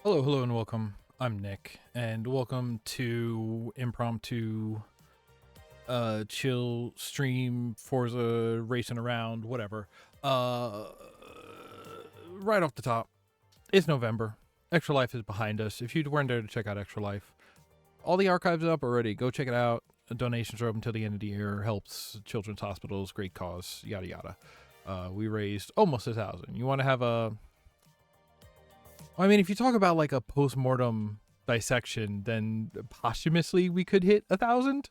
Hello, hello, and welcome. I'm Nick, and welcome to impromptu, chill stream, Forza racing around, whatever. Uh, right off the top, it's November. Extra Life is behind us. If you weren't there to check out Extra Life, all the archives are up already. Go check it out. Donations are open until the end of the year. Helps children's hospitals, great cause, yada yada. We raised almost 1,000. You want to have a I mean, if you talk about like a post-mortem dissection, then posthumously we could hit 1,000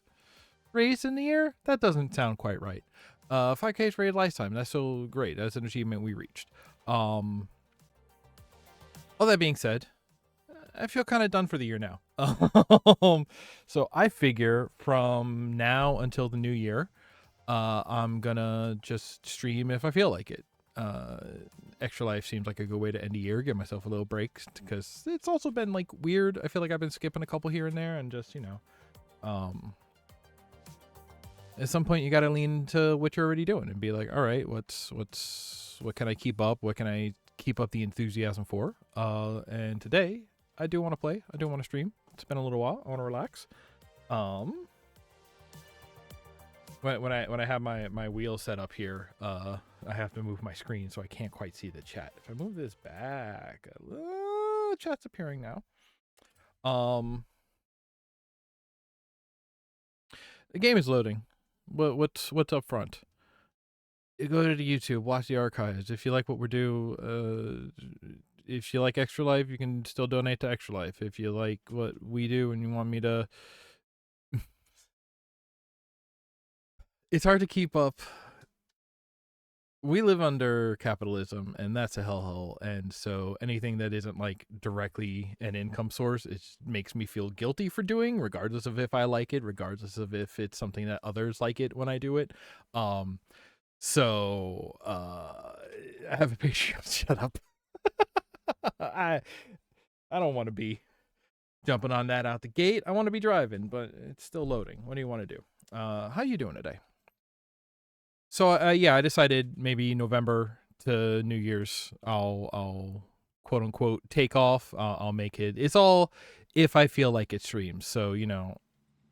raised in the year. That doesn't sound quite right. 5K's rated lifetime. That's still great. That's an achievement we reached. All that being said, I feel kind of done for the year now. So I figure from now until the new year, I'm gonna just stream if I feel like it. Uh, Extra Life seems like a good way to end the year, give myself a little break because it's also been like weird. I feel like I've been skipping a couple here and there, and just at some point you got to lean to what you're already doing and be like, all right, what can I keep up? What can I keep up the enthusiasm for? And today I do want to play. I do want to stream. It's been a little while. I want to relax. When I have my wheel set up here, I have to move my screen so I can't quite see the chat. If I move this back, chat's appearing now. The game is loading. What's up front? You go to the YouTube, watch the archives. If you like what we do, if you like Extra Life, you can still donate to Extra Life. If you like what we do and you want me to, it's hard to keep up. We live under capitalism, and that's a hellhole. And so anything that isn't like directly an income source, it makes me feel guilty for doing, regardless of if I like it, regardless of if it's something that others like it when I do it. So I have a Patreon. Shut up. I I don't want to be jumping on that out the gate. I want to be driving, but it's still loading. What do you want to do? How you doing today? So yeah, I decided maybe November to New Year's, I'll quote unquote take off. I'll make it. It's all if I feel like it streams. So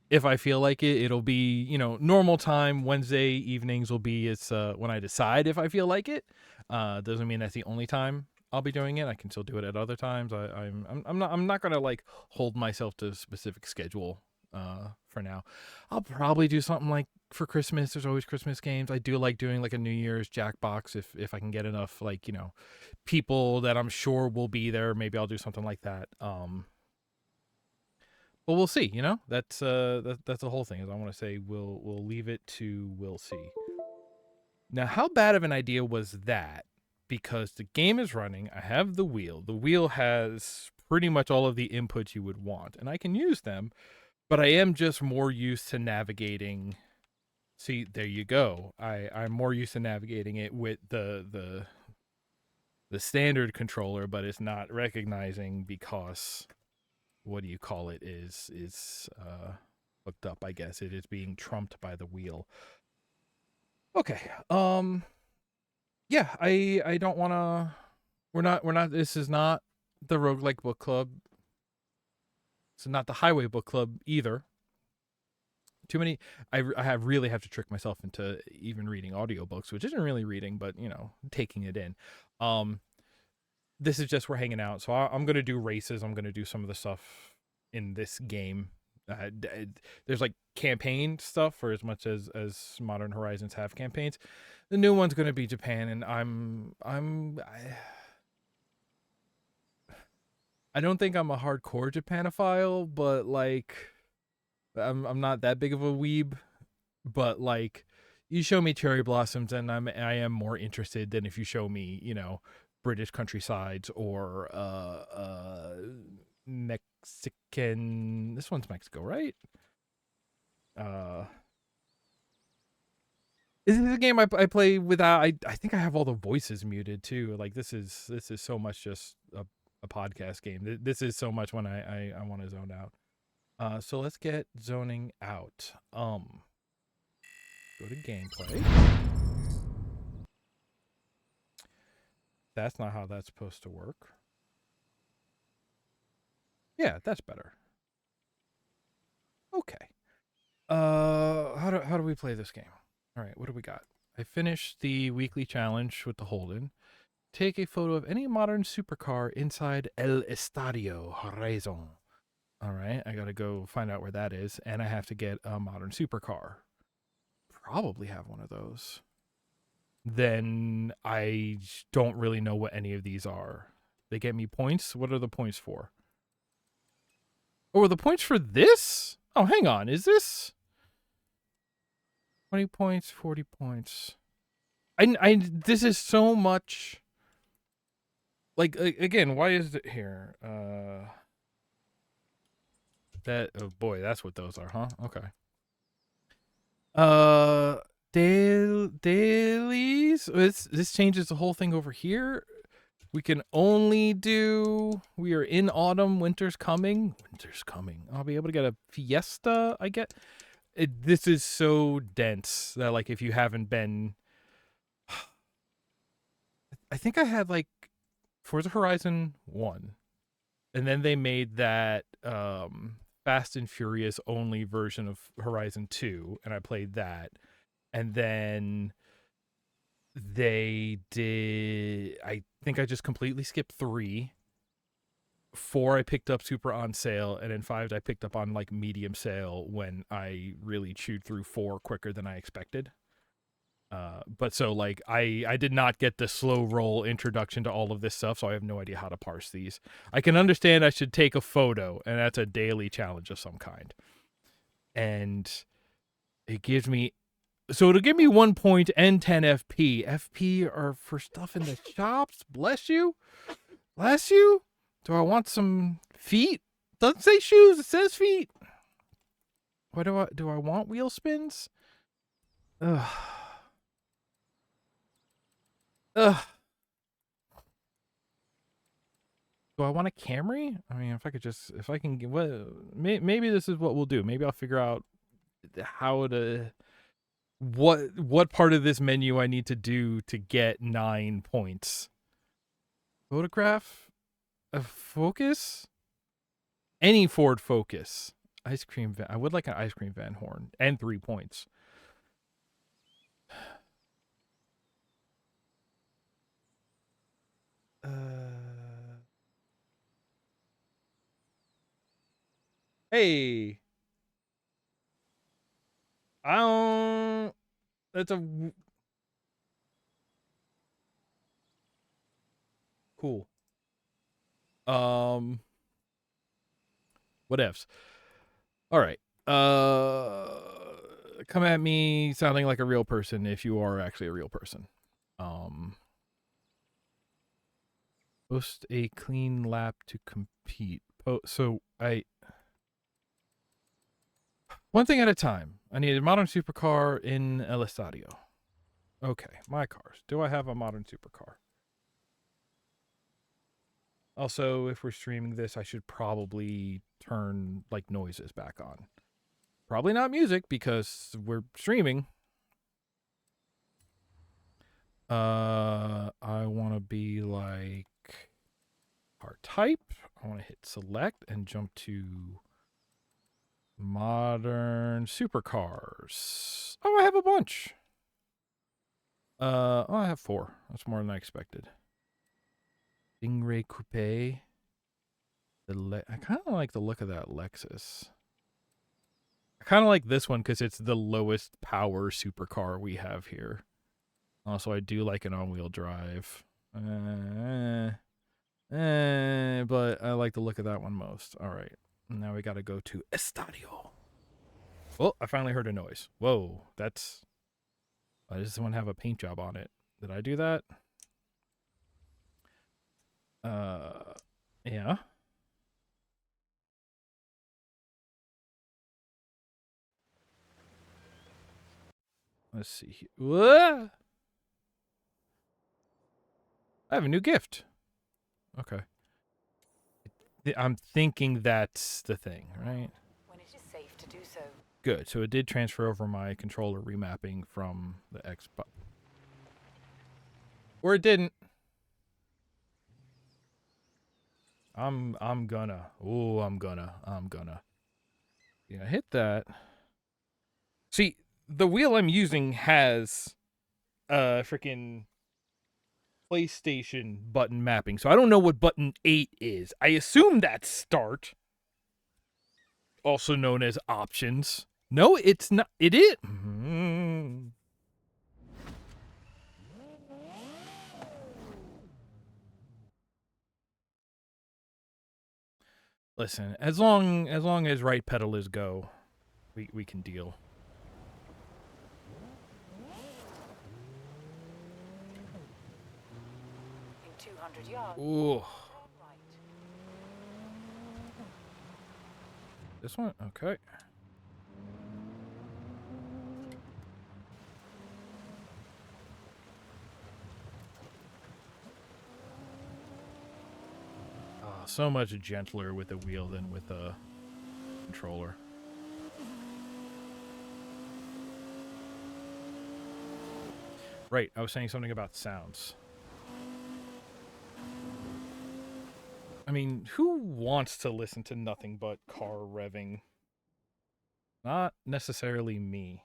if I feel like it, it'll be normal time. Wednesday evenings will be it's when I decide if I feel like it. Doesn't mean that's the only time I'll be doing it. I can still do it at other times. I'm not gonna like hold myself to a specific schedule for now. I'll probably do something like for Christmas. There's always Christmas games. I do like doing like a New Year's Jackbox if I can get enough like people that I'm sure will be there. Maybe I'll do something like that. But we'll see. That's that's the whole thing. Is I want to say we'll leave it to we'll see. Now, how bad of an idea was that? Because the game is running. I have the wheel. The wheel has pretty much all of the inputs you would want, and I can use them. But I am just more used to navigating. See, there you go. I'm more used to navigating it with the standard controller, but it's not recognizing because what do you call it is hooked up. I guess it is being trumped by the wheel. Okay. Yeah, I don't want to. We're not. This is not the roguelike book club. It's not the highway book club either. Too many. Really have to trick myself into even reading audiobooks, which isn't really reading, but taking it in. Um, this is just we're hanging out. So I'm gonna do races. I'm gonna do some of the stuff in this game. There's like campaign stuff for as much as Modern Horizons have campaigns. The new one's gonna be Japan, and I don't think I'm a hardcore Japanophile, but like I'm not that big of a weeb. But like you show me cherry blossoms, and I am more interested than if you show me British countrysides or Mexican. This one's Mexico, right? Uh, this is a game I play without. I think I have all the voices muted too. Like this is so much just a podcast game. This is so much when I want to zone out. So let's get zoning out. Go to gameplay. That's not how that's supposed to work. Yeah, that's better. Okay. How do we play this game? All right, what do we got? I finished the weekly challenge with the Holden. Take a photo of any modern supercar inside El Estadio Horizon. All right, I gotta go find out where that is, and I have to get a modern supercar. Probably have one of those. Then I don't really know what any of these are. They get me points. What are the points for? Oh, are the points for this? Oh, hang on. Is this 20 points, 40 points? This is so much. Like, again, why is it here? Oh boy, that's what those are, huh? Okay. Dailies. This changes the whole thing over here. We can only do. We are in autumn. Winter's coming. Winter's coming. I'll be able to get a Fiesta. I get. This is so dense that like if you haven't been, I think I had like Forza Horizon 1, and then they made that Fast and Furious only version of Horizon 2, and I played that, and then they did. I think I just completely skipped 3. 4 I picked up super on sale, and then 5 I picked up on like medium sale when I really chewed through 4 quicker than I expected. But so like I did not get the slow roll introduction to all of this stuff, so I have no idea how to parse these. I can understand I should take a photo, and that's a daily challenge of some kind. And it gives me, so it'll give me 1 point and 10 FP. FP are for stuff in the shops. Bless you. Bless you. Do I want some feet? Doesn't say shoes, it says feet. What do I want wheel spins? Ugh. Ugh. Do I want a Camry? I mean, if I can get, well, maybe this is what we'll do. Maybe I'll figure out how to, what part of this menu I need to do to get 9 points. Photograph? A Focus? Any Ford Focus. Ice cream van. I would like an ice cream van horn and 3 points. Hey. I don't. That's a cool. Whatevs. All right. Come at me sounding like a real person if you are actually a real person. Post a clean lap to compete. One thing at a time. I need a modern supercar in El Estadio. Okay, my cars. Do I have a modern supercar? Also, if we're streaming this, I should probably turn like noises back on. Probably not music because we're streaming. I want to be like car type. I want to hit select and jump to modern supercars. Oh, I have a bunch. I have 4. That's more than I expected. Stingray Coupe. I kind of like the look of that Lexus. I kind of like this one because it's the lowest power supercar we have here. Also, I do like an all-wheel drive. But I like the look of that one most. All right. Now we got to go to Estadio. Oh, I finally heard a noise. Whoa, that's... Why does this one have a paint job on it? Did I do that? Yeah. Let's see here. Whoa! I have a new gift. Okay. I'm thinking that's the thing, right? When it is safe to do so. Good. So it did transfer over my controller remapping from the Xbox. Or it didn't. I'm gonna. Ooh, I'm gonna. Yeah, hit that. See, the wheel I'm using has freaking PlayStation button mapping, so I don't know what button 8 is. I assume that's start, also known as options. No, it's not. It is. Listen, as long as right pedal is go, we can deal. In 200 yards. Ooh. This one? Okay. Oh, so much gentler with the wheel than with the controller. Right, I was saying something about sounds. I mean, who wants to listen to nothing but car revving? Not necessarily me.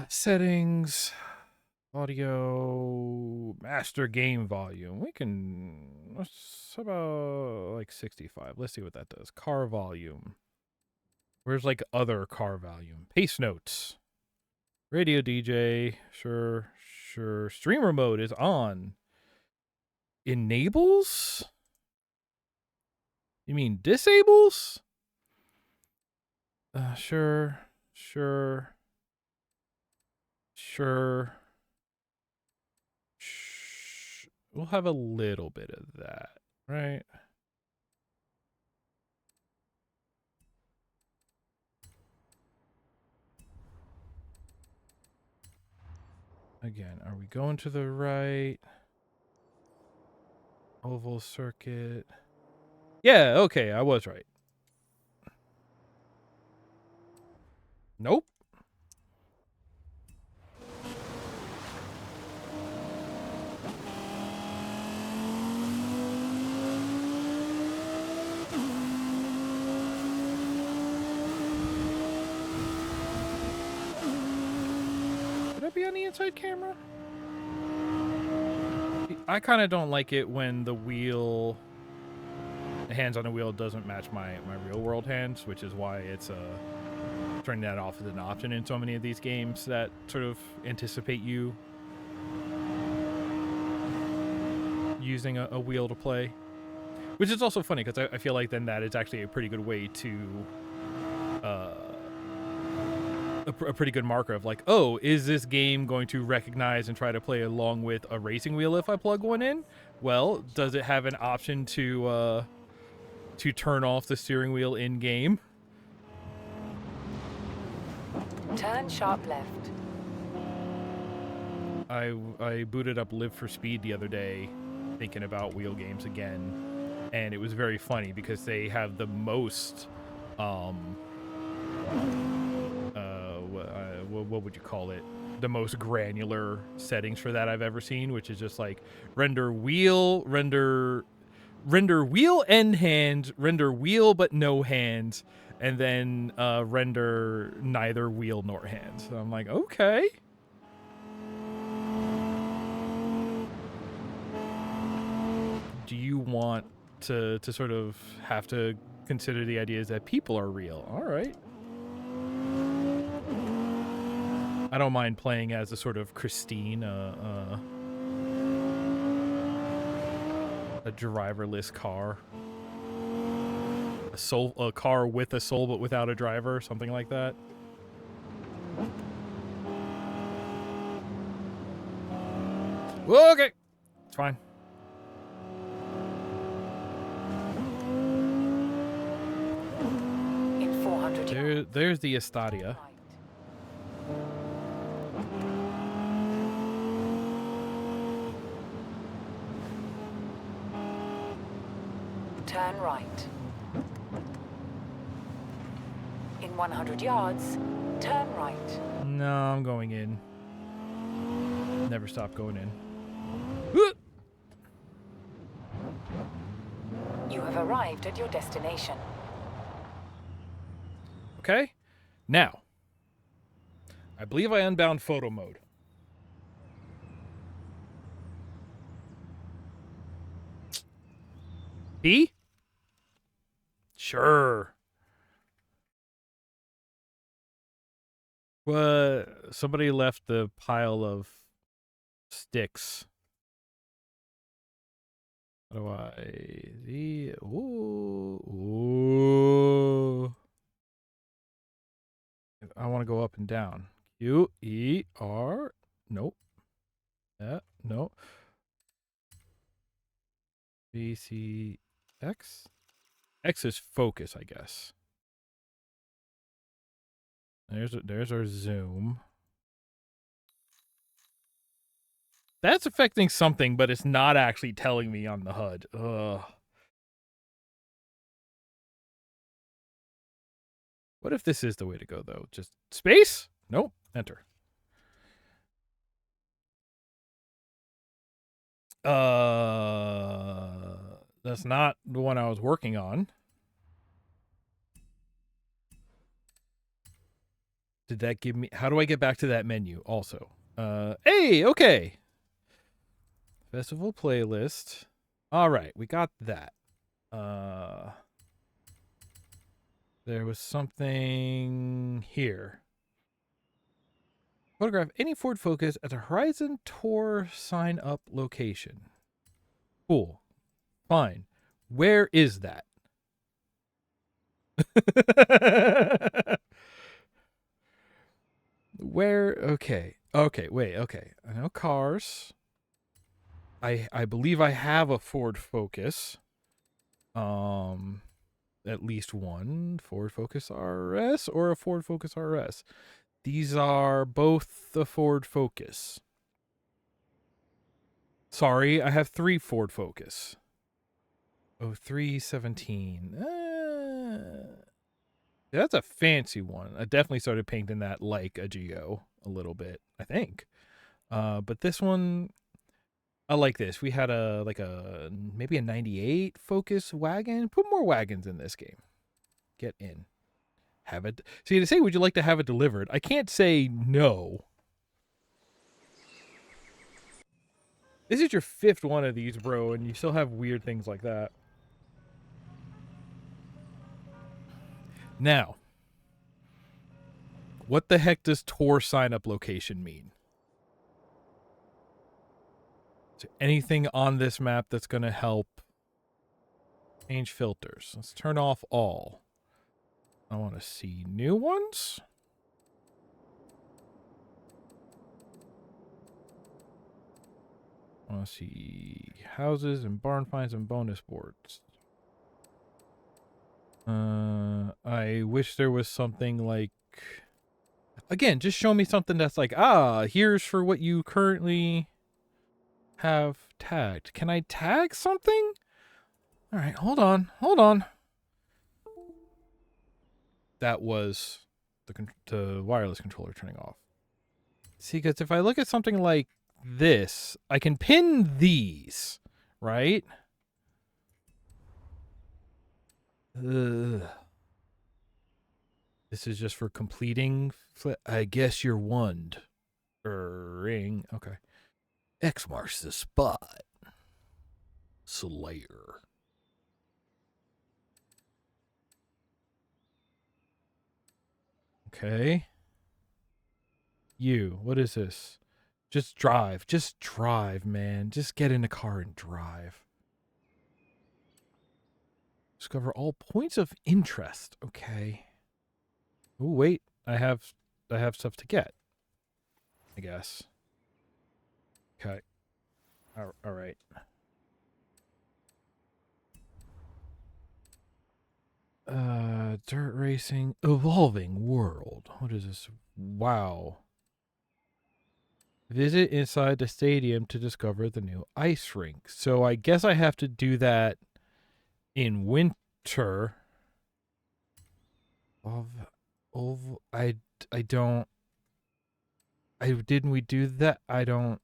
Settings, audio, master game volume. We can, what's about like 65? Let's see what that does. Car volume. Where's like other car volume? Pace notes. Radio DJ, sure. Streamer mode is on. Enables? You mean disables? Sure. We'll have a little bit of that, right? Again, are we going to the right? Oval circuit. Yeah, okay, I was right. Nope. Would I be on the inside camera? I kind of don't like it when the hands on the wheel doesn't match my real world hands, which is why it's turning that off as an option in so many of these games that sort of anticipate you using a wheel to play. Which is also funny because I feel like then that is actually a pretty good way to a pretty good marker of like, oh, is this game going to recognize and try to play along with a racing wheel if I plug one in? Well, does it have an option to turn off the steering wheel in game? Turn sharp left. I booted up Live for Speed the other day, thinking about wheel games again, and it was very funny because they have the most what would you call it? The most granular settings for that I've ever seen, which is just like render wheel and hand, render wheel but no hands, and then render neither wheel nor hands. So I'm like, okay. Do you want to sort of have to consider the ideas that people are real? All right. I don't mind playing as a sort of Christine, a driverless car, a car with a soul but without a driver, something like that. Okay, it's fine. In 400 There's the Estadia. Turn right. In 100 yards, turn right. No, I'm going in. Never stop going in. arrived at your destination. Okay. Now, I believe I unbound photo mode. B? Sure. Somebody left the pile of sticks. How do I... Ooh. I want to go up and down. Q, E, R. Nope. No. B, C, X. X is focus, I guess. There's our zoom. That's affecting something, but it's not actually telling me on the HUD. Ugh. What if this is the way to go, though? Just space? Nope. Enter. That's not the one I was working on. Did that give me... How do I get back to that menu also? Hey, okay. Festival playlist. All right, we got that. There was something here. Photograph any Ford Focus at the Horizon Tour sign-up location. Cool. Fine. Where is that? Where? Okay. Okay, wait, okay. I know cars. I believe I have a Ford Focus. At least one Ford Focus RS or a Ford Focus RS. These are both the Ford Focus. Sorry, I have 3 Ford Focus. Oh, 317. That's a fancy one. I definitely started painting that like a Geo a little bit, I think. But this one, I like this. We had maybe a 98 Focus wagon. Put more wagons in this game. Get in. Have it. See, to say, would you like to have it delivered? I can't say no. This is your 5th one of these, bro, and you still have weird things like that. Now, what the heck does tour sign-up location mean? Is there anything on this map that's going to help? Change filters. Let's turn off all. I want to see new ones. I want to see houses and barn finds and bonus boards. I wish there was something like... Again, just show me something that's like, here's for what you currently have tagged. Can I tag something? All right, hold on. That was the wireless controller turning off. See, because if I look at something like this, I can pin these, right? Ugh. This is just for completing. I guess you're wand. Ring. Okay. X marks the spot. Slayer. Okay. You. What is this? Just drive. Just drive, man. Just get in the car and drive. Discover all points of interest. Okay. Oh, wait. I have stuff to get. I guess. Okay. All right. Dirt racing, evolving world. What is this? Wow. Visit inside the stadium to discover the new ice rink. So I guess I have to do that in winter. I don't. Didn't we do that? I don't.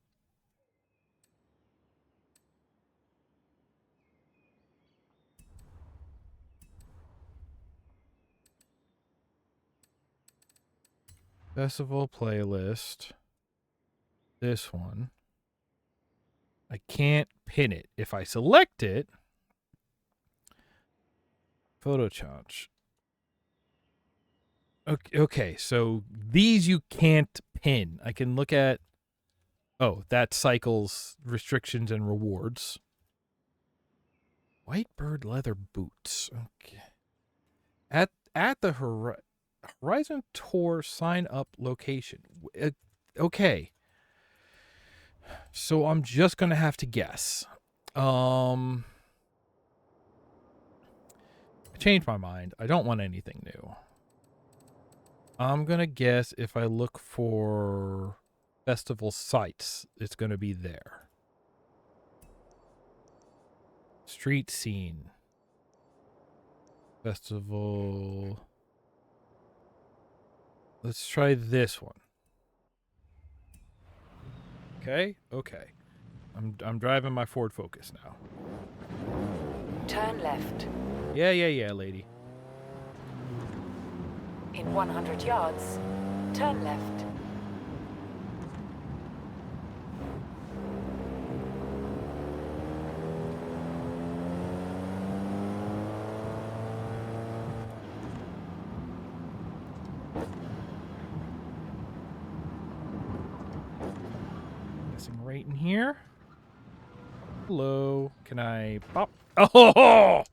Festival playlist. This one. I can't pin it. If I select it, photo charge. Okay, so these you can't pin. I can look at. Oh, that cycles restrictions and rewards. Whitebird leather boots. Okay. At the Horizon Tour sign up location. Okay. So I'm just gonna have to guess. I changed my mind. I don't want anything new. I'm gonna guess if I look for festival sites, it's gonna be there. Street scene. Festival. Let's try this one. Okay. I'm driving my Ford Focus now. Turn left. Yeah, lady. In 100 yards, turn left. Guessing right in here. Hello. Can I pop? Oh!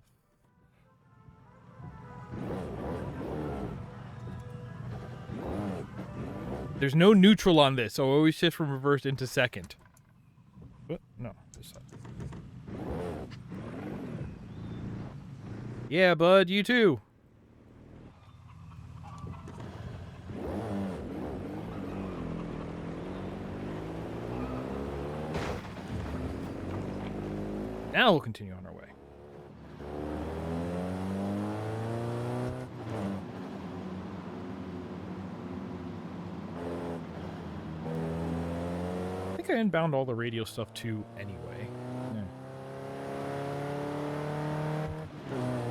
There's no neutral on this, so I always shift from reverse into second. What? No, this side. Yeah, bud, you too. Now we'll continue on our way. I think I inbound all the radio stuff too anyway.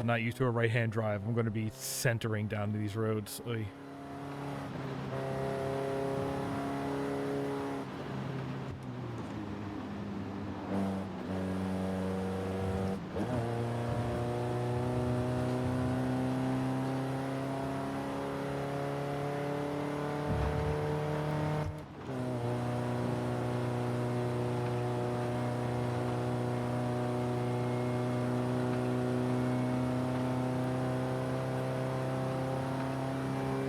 I'm not used to a right-hand drive. I'm going to be centering down these roads. Oy.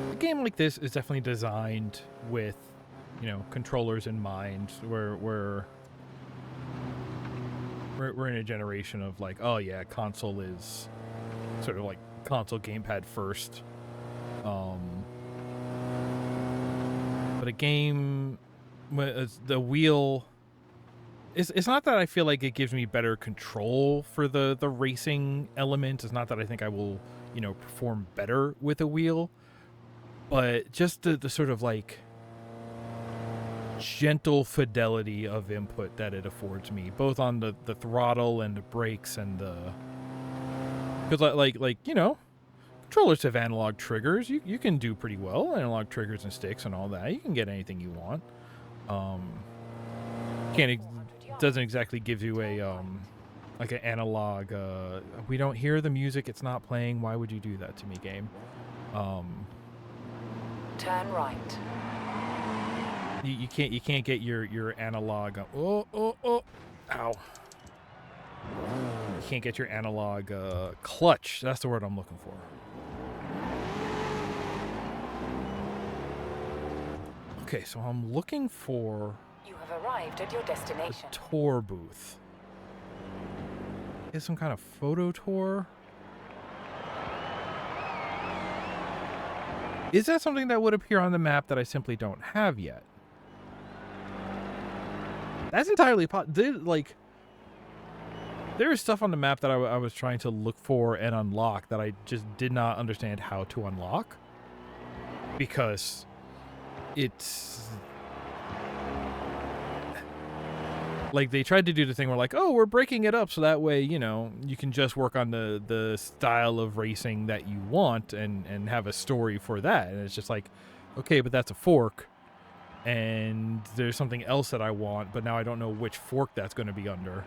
A game like this is definitely designed with, controllers in mind. We're in a generation of like, oh yeah, console is sort of like console gamepad first. But a game, the wheel, it's not that I feel like it gives me better control for the racing element. It's not that I think I will, perform better with a wheel. But just the sort of like gentle fidelity of input that it affords me, both on the throttle and the brakes and the, because controllers have analog triggers. You can do pretty well analog triggers and sticks and all that. You can get anything you want. Doesn't exactly give you a like an analog. We don't hear the music. It's not playing. Why would you do that to me, game? Turn right. You can't get your analog. Ow! You can't get your analog clutch. That's the word I'm looking for. Okay, so I'm looking for. You have arrived at your destination. A tour booth. Is some kind of photo tour? Is that something that would appear on the map that I simply don't have yet? That's entirely there is stuff on the map that I was trying to look for and unlock that I just did not understand how to unlock. Because it's like they tried to do the thing where like, oh, we're breaking it up so that way, you can just work on the style of racing that you want and have a story for that. And it's just like, Okay, but that's a fork. And there's something else that I want, but now I don't know which fork that's going to be under.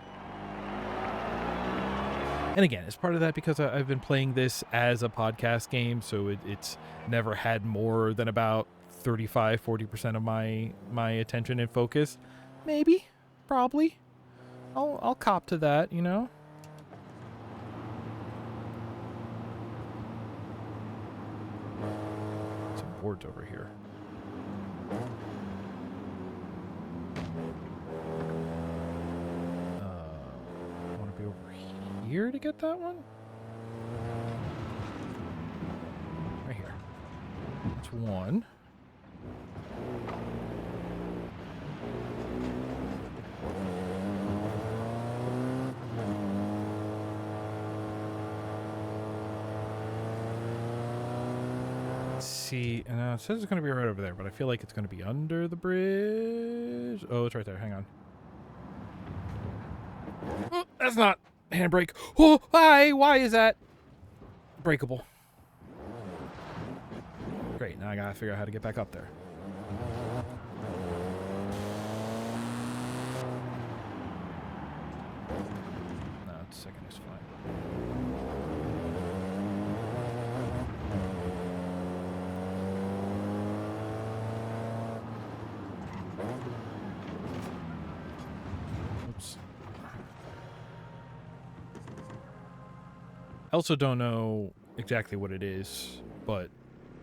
And again, it's part of that because I've been playing this as a podcast game, so it's never had more than about 35-40% of my attention and focus. Maybe, probably. I'll cop to that, you know. Some boards over here. I want to be over here to get that one. Right here. That's one. See, it says it's going to be right over there, but I feel like it's going to be under the bridge. Oh, it's right there. Hang on. Oh, that's not handbrake. Oh, why is that breakable? Great, now I gotta figure out how to get back up there. No, second is fine. Oops. I also don't know exactly what it is, but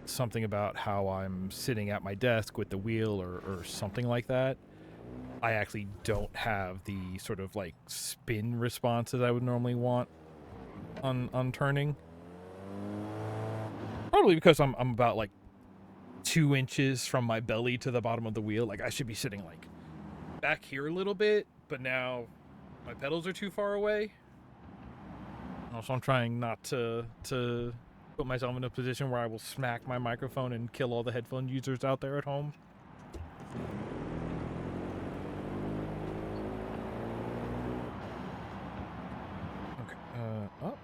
something about how I'm sitting at my desk with the wheel or something like that. I actually don't have the sort of like spin responses I would normally want on turning. Probably because I'm about like 2 inches from my belly to the bottom of the wheel. Like I should be sitting like back here a little bit, but now my pedals are too far away. Also, I'm trying not to put myself in a position where I will smack my microphone and kill all the headphone users out there at home. Okay. Oh.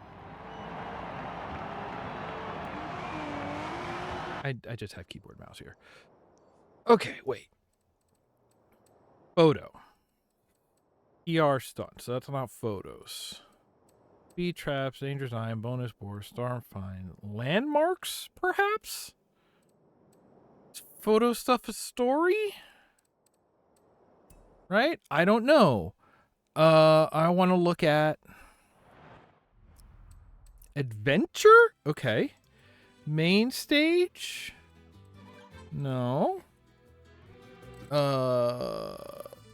I just have keyboard mouse here. Okay, wait. Photo. ER stunt. So that's not photos. Speed traps, danger sign, bonus board, storm fine. Landmarks, perhaps? Is photo stuff a story? Right? I don't know. I want to look at adventure? Okay. Main stage? No.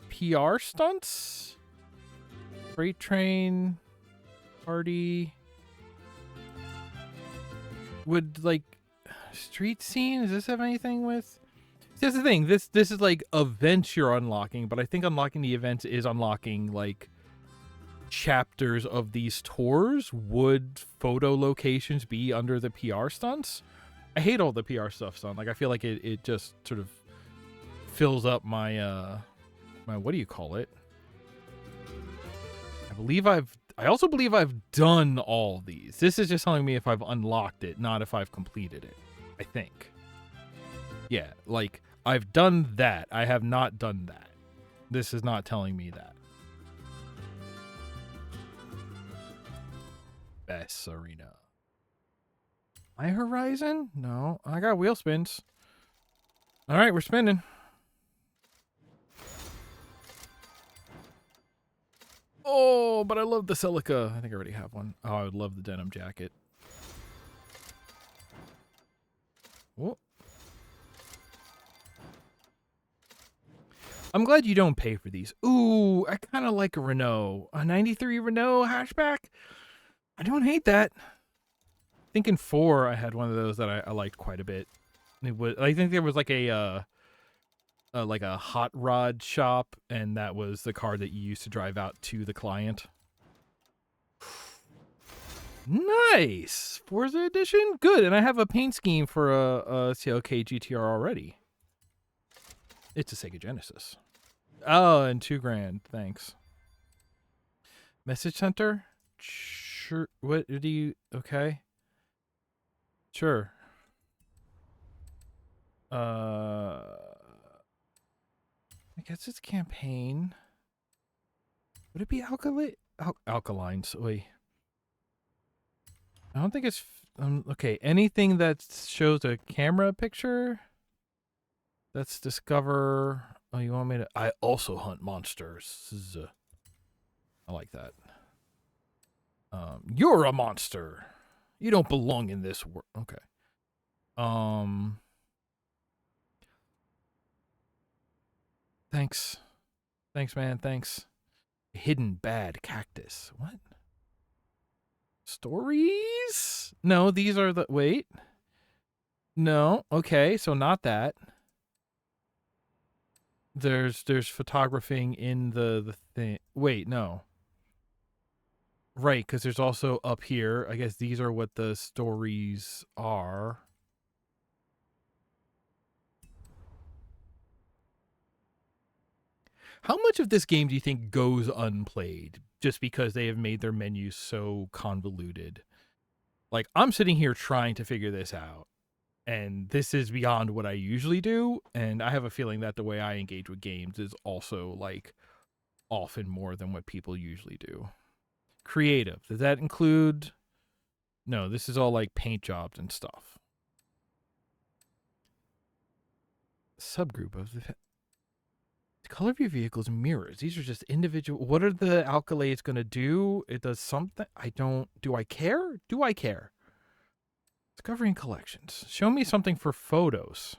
PR stunts? Freight train? Party? Would, like, street scene? Does this have anything with... That's the thing. This is, like, events you're unlocking, but I think unlocking the events is unlocking, like, chapters of these tours. Would photo locations be under the PR stunts? I hate all the PR stuff stunt. Like I feel like it just sort of fills up my my what do you call it? I also believe I've done all these. This is just telling me if I've unlocked it, not if I've completed it. I think. Yeah, like I've done that. I have not done that. This is not telling me that. Best arena. My Horizon? No, I got wheel spins. All right, we're spinning. Oh, but I love the Celica. I think I already have one. Oh, I would love the denim jacket. Whoa. I'm glad you don't pay for these. Ooh, I kind of like a Renault. A 93 Renault hatchback? I don't hate that. I think in 4, I had one of those that I liked quite a bit. It was, I think there was like a hot rod shop, and that was the car that you used to drive out to the client. Nice! Forza edition? Good, and I have a paint scheme for a CLK GTR already. It's a Sega Genesis. Oh, and $2,000. Thanks. Message center? Sure. What do you... Okay. Sure. I guess it's campaign. Would it be alkalines? Wait. I don't think it's okay. Anything that shows a camera picture. Let's discover. Oh, you want me to? I also hunt monsters. I like that. You're a monster. You don't belong in this world. Okay. Thanks. Thanks, man. Thanks. Hidden bad cactus. What? Stories? No, these are the. Wait. No. Okay, so not that. There's photographing in the thing. Wait, no. Right, because there's also up here. I guess these are what the stories are. How much of this game do you think goes unplayed just because they have made their menus so convoluted? Like, I'm sitting here trying to figure this out, and this is beyond what I usually do, and I have a feeling that the way I engage with games is also, like, often more than what people usually do. Creative. Does that include... No, this is all, like, paint jobs and stuff. Subgroup of the color of your vehicle's mirrors. These are just individual. What are the accolades going to do? It does something. I don't. Do I care? Do I care? Discovering collections. Show me something for photos.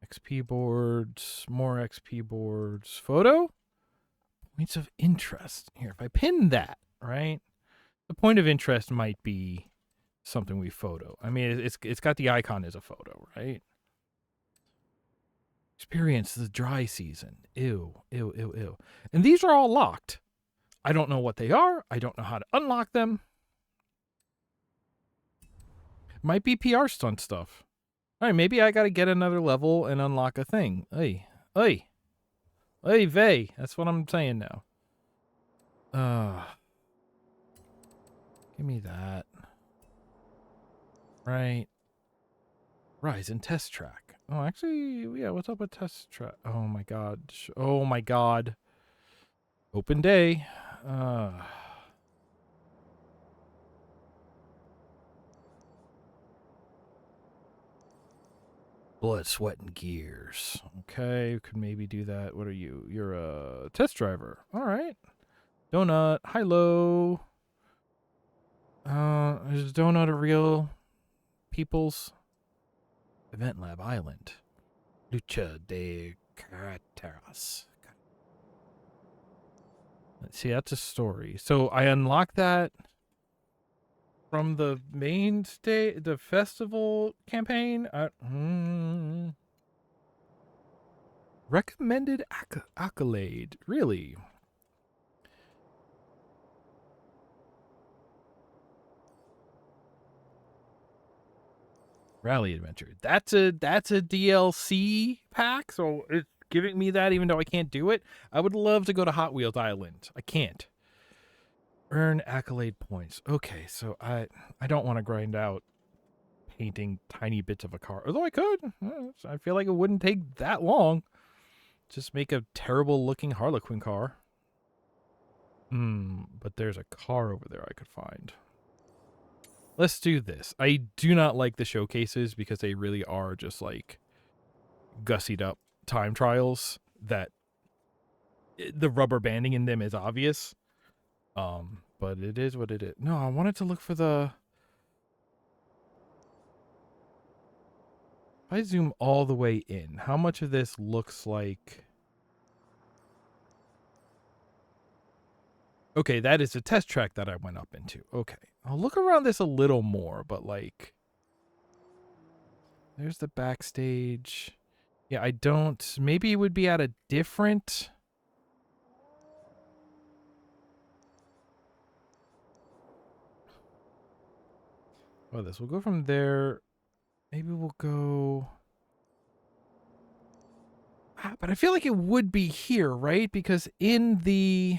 XP boards. More XP boards. Photo? Points of interest. Here, if I pin that, right? The point of interest might be something we photo. I mean, it's got the icon as a photo, right? Experience the dry season. Ew, ew, ew, ew. And these are all locked. I don't know what they are. I don't know how to unlock them. Might be PR stunt stuff. All right, maybe I got to get another level and unlock a thing. Hey, hey, hey, vey. That's what I'm saying now. Give me that. Right. Horizon test track. Oh, actually, yeah, what's up with test track? Oh my god. Oh my god. Open day. Blood, sweat, and gears. Okay, could maybe do that. What are you? You're a test driver. All right. Donut. Hi-lo. Is Donut a real people's? Event Lab Island. Lucha de Carreteras. Let's see, that's a story. So I unlock that from the main stage, the festival campaign. Recommended accolade. Really? Rally Adventure. That's a DLC pack, so it's giving me that even though I can't do it. I would love to go to Hot Wheels Island. I can't. Earn accolade points. Okay, so I don't want to grind out painting tiny bits of a car. Although I could. I feel like it wouldn't take that long. Just make a terrible looking Harlequin car. But there's a car over there I could find. Let's do this. I do not like the showcases because they really are just like gussied up time trials that the rubber banding in them is obvious. But it is what it is. No, I wanted to look for the... If I zoom all the way in, how much of this looks like... Okay, that is a test track that I went up into. Okay. I'll look around this a little more, but like... There's the backstage. Yeah, I don't... Maybe it would be at a different... Oh, this. We'll go from there. Maybe we'll go... But I feel like it would be here, right? Because in the...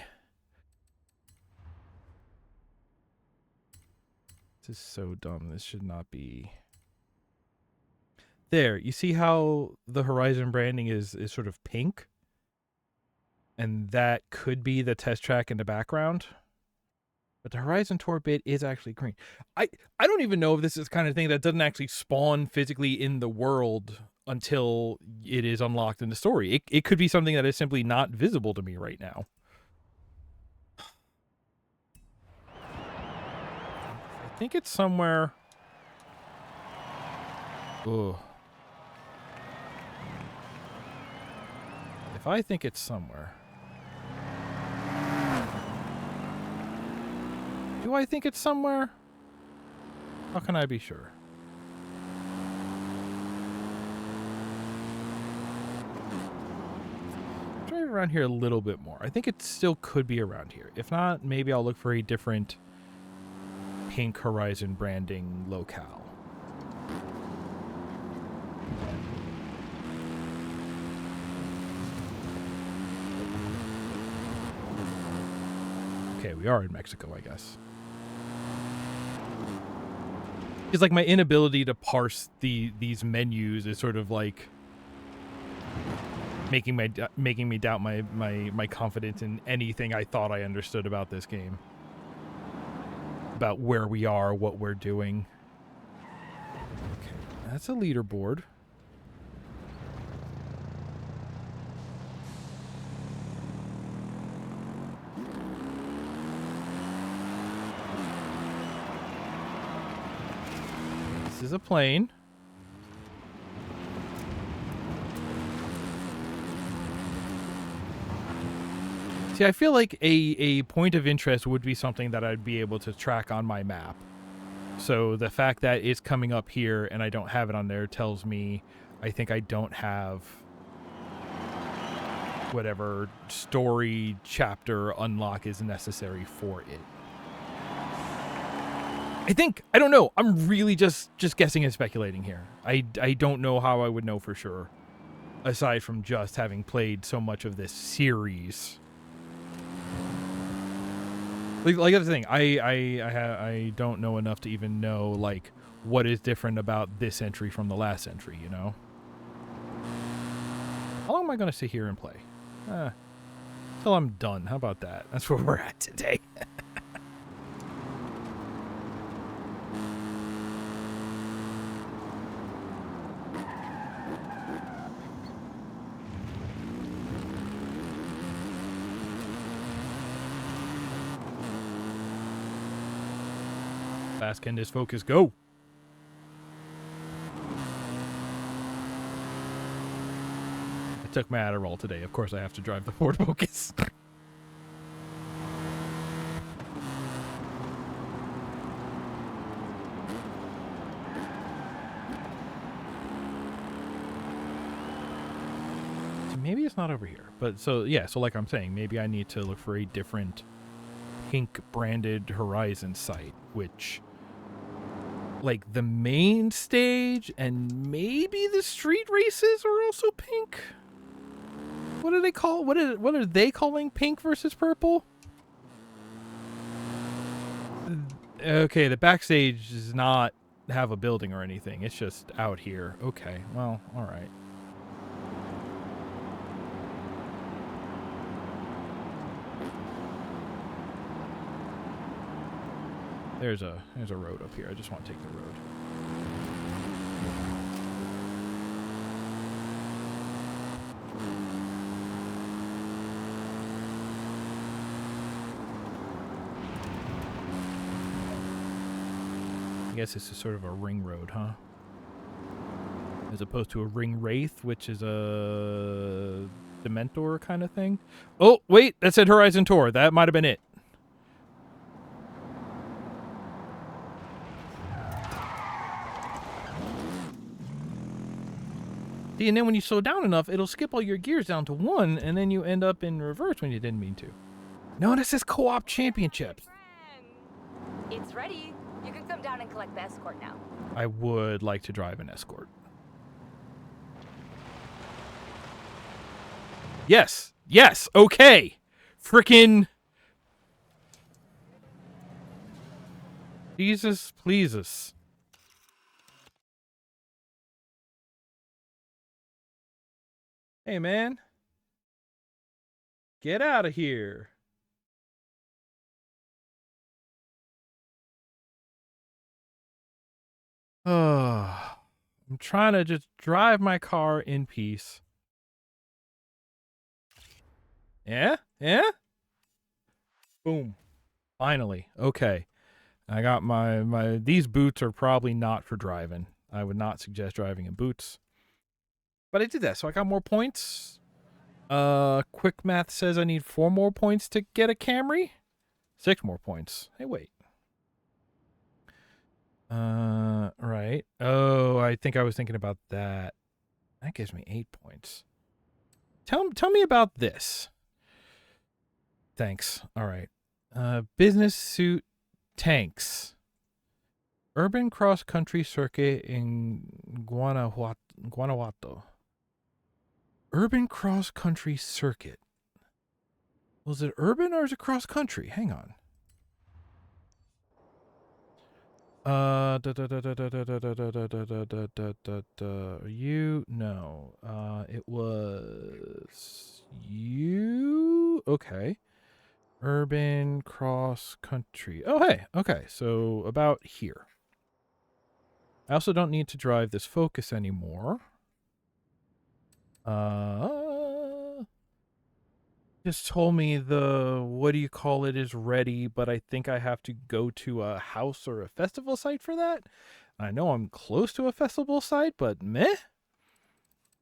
This is so dumb. This should not be... There, you see how the Horizon branding is sort of pink? And that could be the test track in the background. But the Horizon Tour bit is actually green. I don't even know if this is the kind of thing that doesn't actually spawn physically in the world until it is unlocked in the story. It could be something that is simply not visible to me right now. I think it's somewhere. Ugh. If I think it's somewhere. Do I think it's somewhere? How can I be sure? Drive around here a little bit more. I think it still could be around here. If not, maybe I'll look for a different pink Horizon branding locale. Okay, we are in Mexico, I guess. It's like my inability to parse these menus is sort of like making me doubt my confidence in anything I thought I understood about this game. About where we are, what we're doing. Okay, that's a leaderboard. This is a plane. See, I feel like a point of interest would be something that I'd be able to track on my map. So the fact that it's coming up here and I don't have it on there tells me I think I don't have whatever story chapter unlock is necessary for it. I don't know. I'm really just guessing and speculating here. I don't know how I would know for sure, aside from just having played so much of this series. Like that's the thing. I don't know enough to even know like what is different about this entry from the last entry. You know. How long am I gonna sit here and play? Till I'm done. How about that? That's where we're at today. Fast can this focus go? I took my Adderall today. Of course I have to drive the Ford Focus. So maybe it's not over here. But so yeah, so like I'm saying, maybe I need to look for a different pink branded Horizon site, which like the main stage and maybe the street races are also pink. What do they call? What are they calling pink versus purple? Okay, the backstage does not have a building or anything. It's just out here. Okay, well, all right. There's a road up here. I just want to take the road. I guess this is sort of a ring road, huh? As opposed to a ring wraith, which is a Dementor kind of thing. Oh, wait, that said Horizon Tour. That might have been it. See, and then when you slow down enough, it'll skip all your gears down to 1, and then you end up in reverse when you didn't mean to. No, this is co-op championships. It's ready. You can come down and collect the escort now. I would like to drive an escort. Yes. Yes. Okay. Frickin' Jesus pleases. Hey, man. Get out of here. Oh, I'm trying to just drive my car in peace. Yeah? Yeah? Boom. Finally. Okay. I got these boots are probably not for driving. I would not suggest driving in boots. But I did that, so I got more points. Quick math says I need 4 more points to get a Camry. 6 more points. Hey, wait. Right. Oh, I think I was thinking about that. That gives me 8 points. Tell me about this. Thanks. All right. Business suit tanks. Urban cross country circuit in Guanajuato. Urban cross country circuit. Was it urban or is it cross country? Hang on. You no. It was you. Okay. Urban cross country. Oh, hey. Okay. So about here. I also don't need to drive this Focus anymore. Just told me the what do you call it is ready, but I think I have to go to a house or a festival site for that. I know I'm close to a festival site, but meh.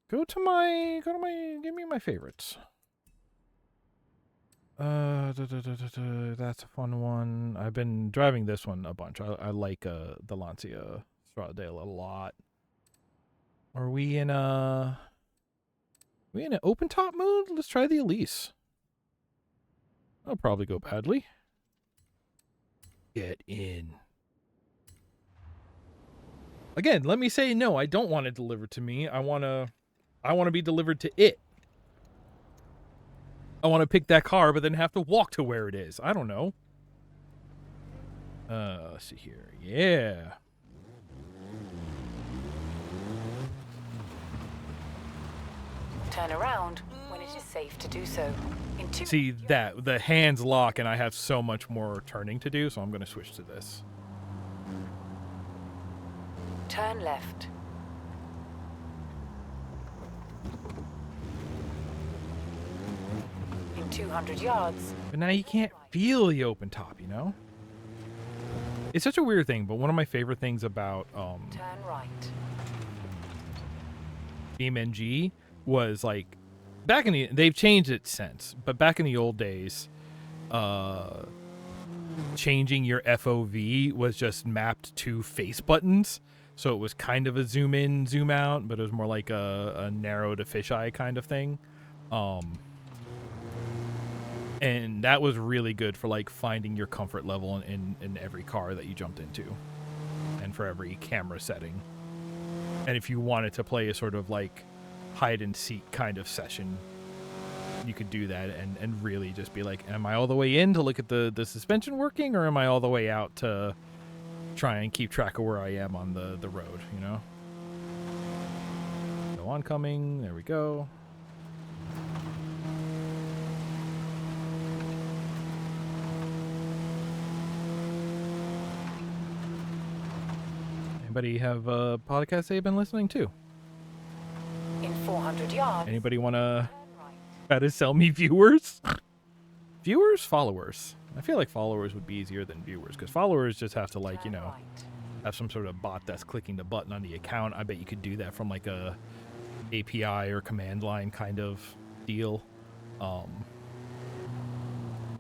Give me my favorites. That's a fun one. I've been driving this one a bunch. I like the Lancia Stradale a lot. Are we in an open top mode? Let's try the Elise. I'll probably go badly. Get in. Again, let me say no, I don't want it delivered to me. I want to be delivered to it. I want to pick that car, but then have to walk to where it is. I don't know. Let's see here. Yeah. Turn around when it is safe to do so. See that the hands lock, and I have so much more turning to do, so I'm going to switch to this. Turn left. In 200 yards. But now you can't feel the open top, you know? It's such a weird thing, but one of my favorite things about Turn right. BeamNG was like they've changed it since, but back in the old days, changing your FOV was just mapped to face buttons. So it was kind of a zoom in, zoom out, but it was more like a narrow to fisheye kind of thing. And that was really good for like finding your comfort level in every car that you jumped into, and for every camera setting. And if you wanted to play a sort of like hide and seek kind of session, you could do that and really just be like, am I all the way in to look at the suspension working, or am I all the way out to try and keep track of where I am on the road, you know? So oncoming, there we go. Anybody have a podcast they've been listening to? In 400 yards. Anybody want to try to sell me viewers? Viewers? Followers? I feel like followers would be easier than viewers, because followers just have to, like, you know, have some sort of bot that's clicking the button on the account. I bet you could do that from like a API or command line kind of deal. But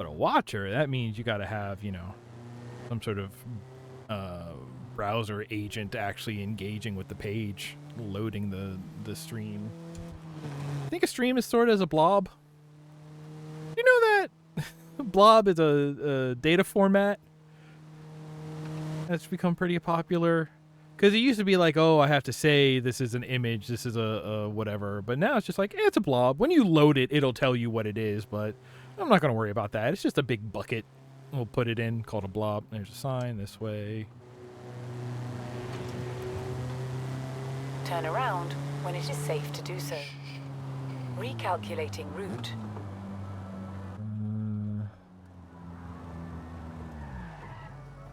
a watcher, that means you got to have, you know, some sort of browser agent actually engaging with the page, loading the stream. I think a stream is stored as a blob. You know that blob is a data format that's become pretty popular, because it used to be like, oh, I have to say this is an image, this is a whatever, but now it's just like, it's a blob. When you load it, it'll tell you what it is, but I'm not going to worry about that. It's just a big bucket we'll put it in called a blob. There's a sign this way. Turn around when it is safe to do so. Recalculating route.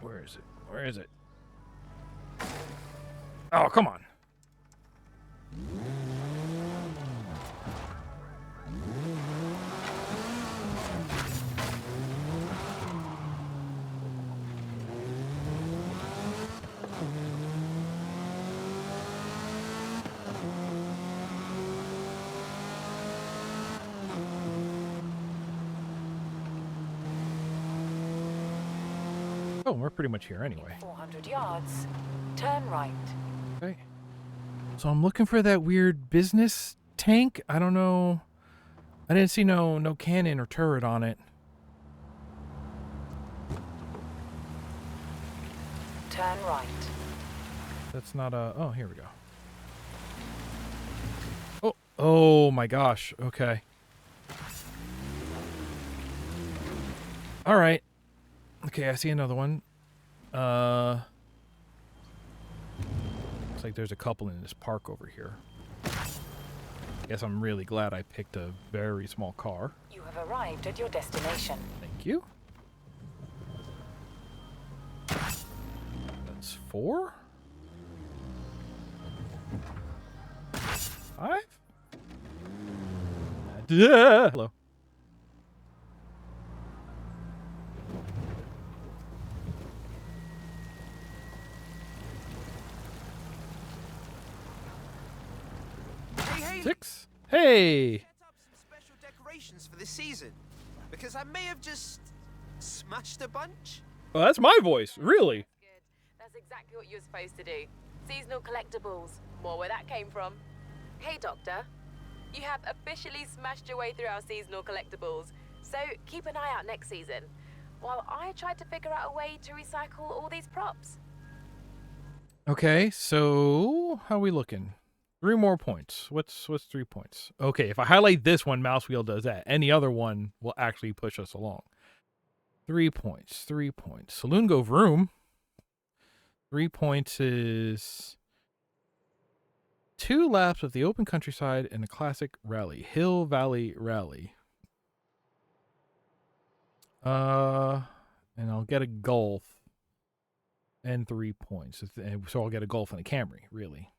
Where is it? Where is it? Oh, come on. Oh, we're pretty much here anyway. 400 yards. Turn right. Okay. So I'm looking for that weird business tank. I don't know. I didn't see no cannon or turret on it. Turn right. That's not a... Oh, here we go. Oh my gosh. Okay. All right. Okay, I see another one. Looks like there's a couple in this park over here. Guess I'm really glad I picked a very small car. You have arrived at your destination. Thank you. That's 4? 5? Hello. Hey, 6? Hey! set up some special decorations for this season because I may have just smashed a bunch. Oh, that's my voice. Really? Good. That's exactly what you were supposed to do. Seasonal collectibles. More where that came from. Hey, Doctor. You have officially smashed your way through our seasonal collectibles. So keep an eye out next season. While I tried to figure out a way to recycle all these props. Okay, so how are we looking? 3 more points. What's 3 points? Okay, if I highlight this one, mouse wheel does that. Any other one will actually push us along. 3 points. 3 points. Saloon go vroom. 3 points is 2 laps of the open countryside and a classic rally. Hill Valley Rally. And I'll get a golf and 3 points. So I'll get a golf and a Camry, really.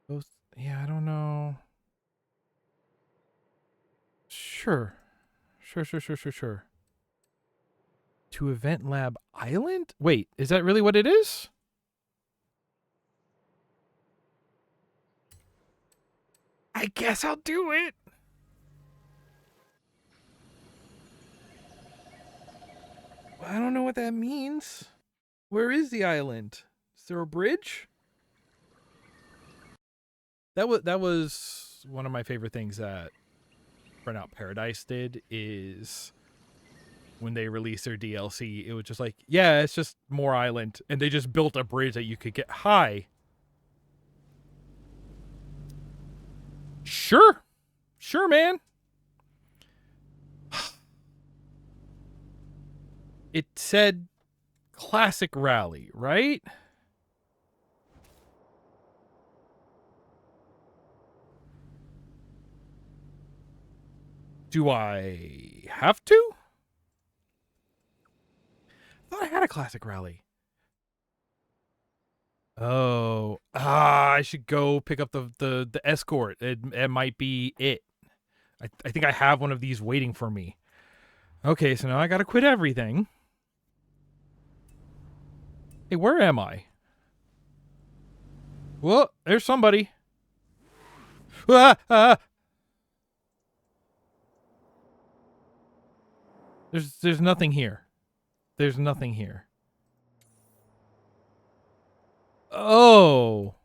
Those, yeah, I don't know. Sure. Sure. To Event Lab Island? Wait, is that really what it is? I guess I'll do it. I don't know what that means. Where is the island? Is there a bridge? That was one of my favorite things that Burnout Paradise did, is when they released their DLC, it was just like, yeah, it's just more island, and they just built a bridge that you could get high. Sure, man. It said classic rally, right? Do I have to? I thought I had a classic rally. Oh, I should go pick up the escort. It might be it. I think I have one of these waiting for me. Okay, so now I gotta quit everything. Hey, where am I? Well, there's somebody. There's nothing here. There's nothing here. Oh.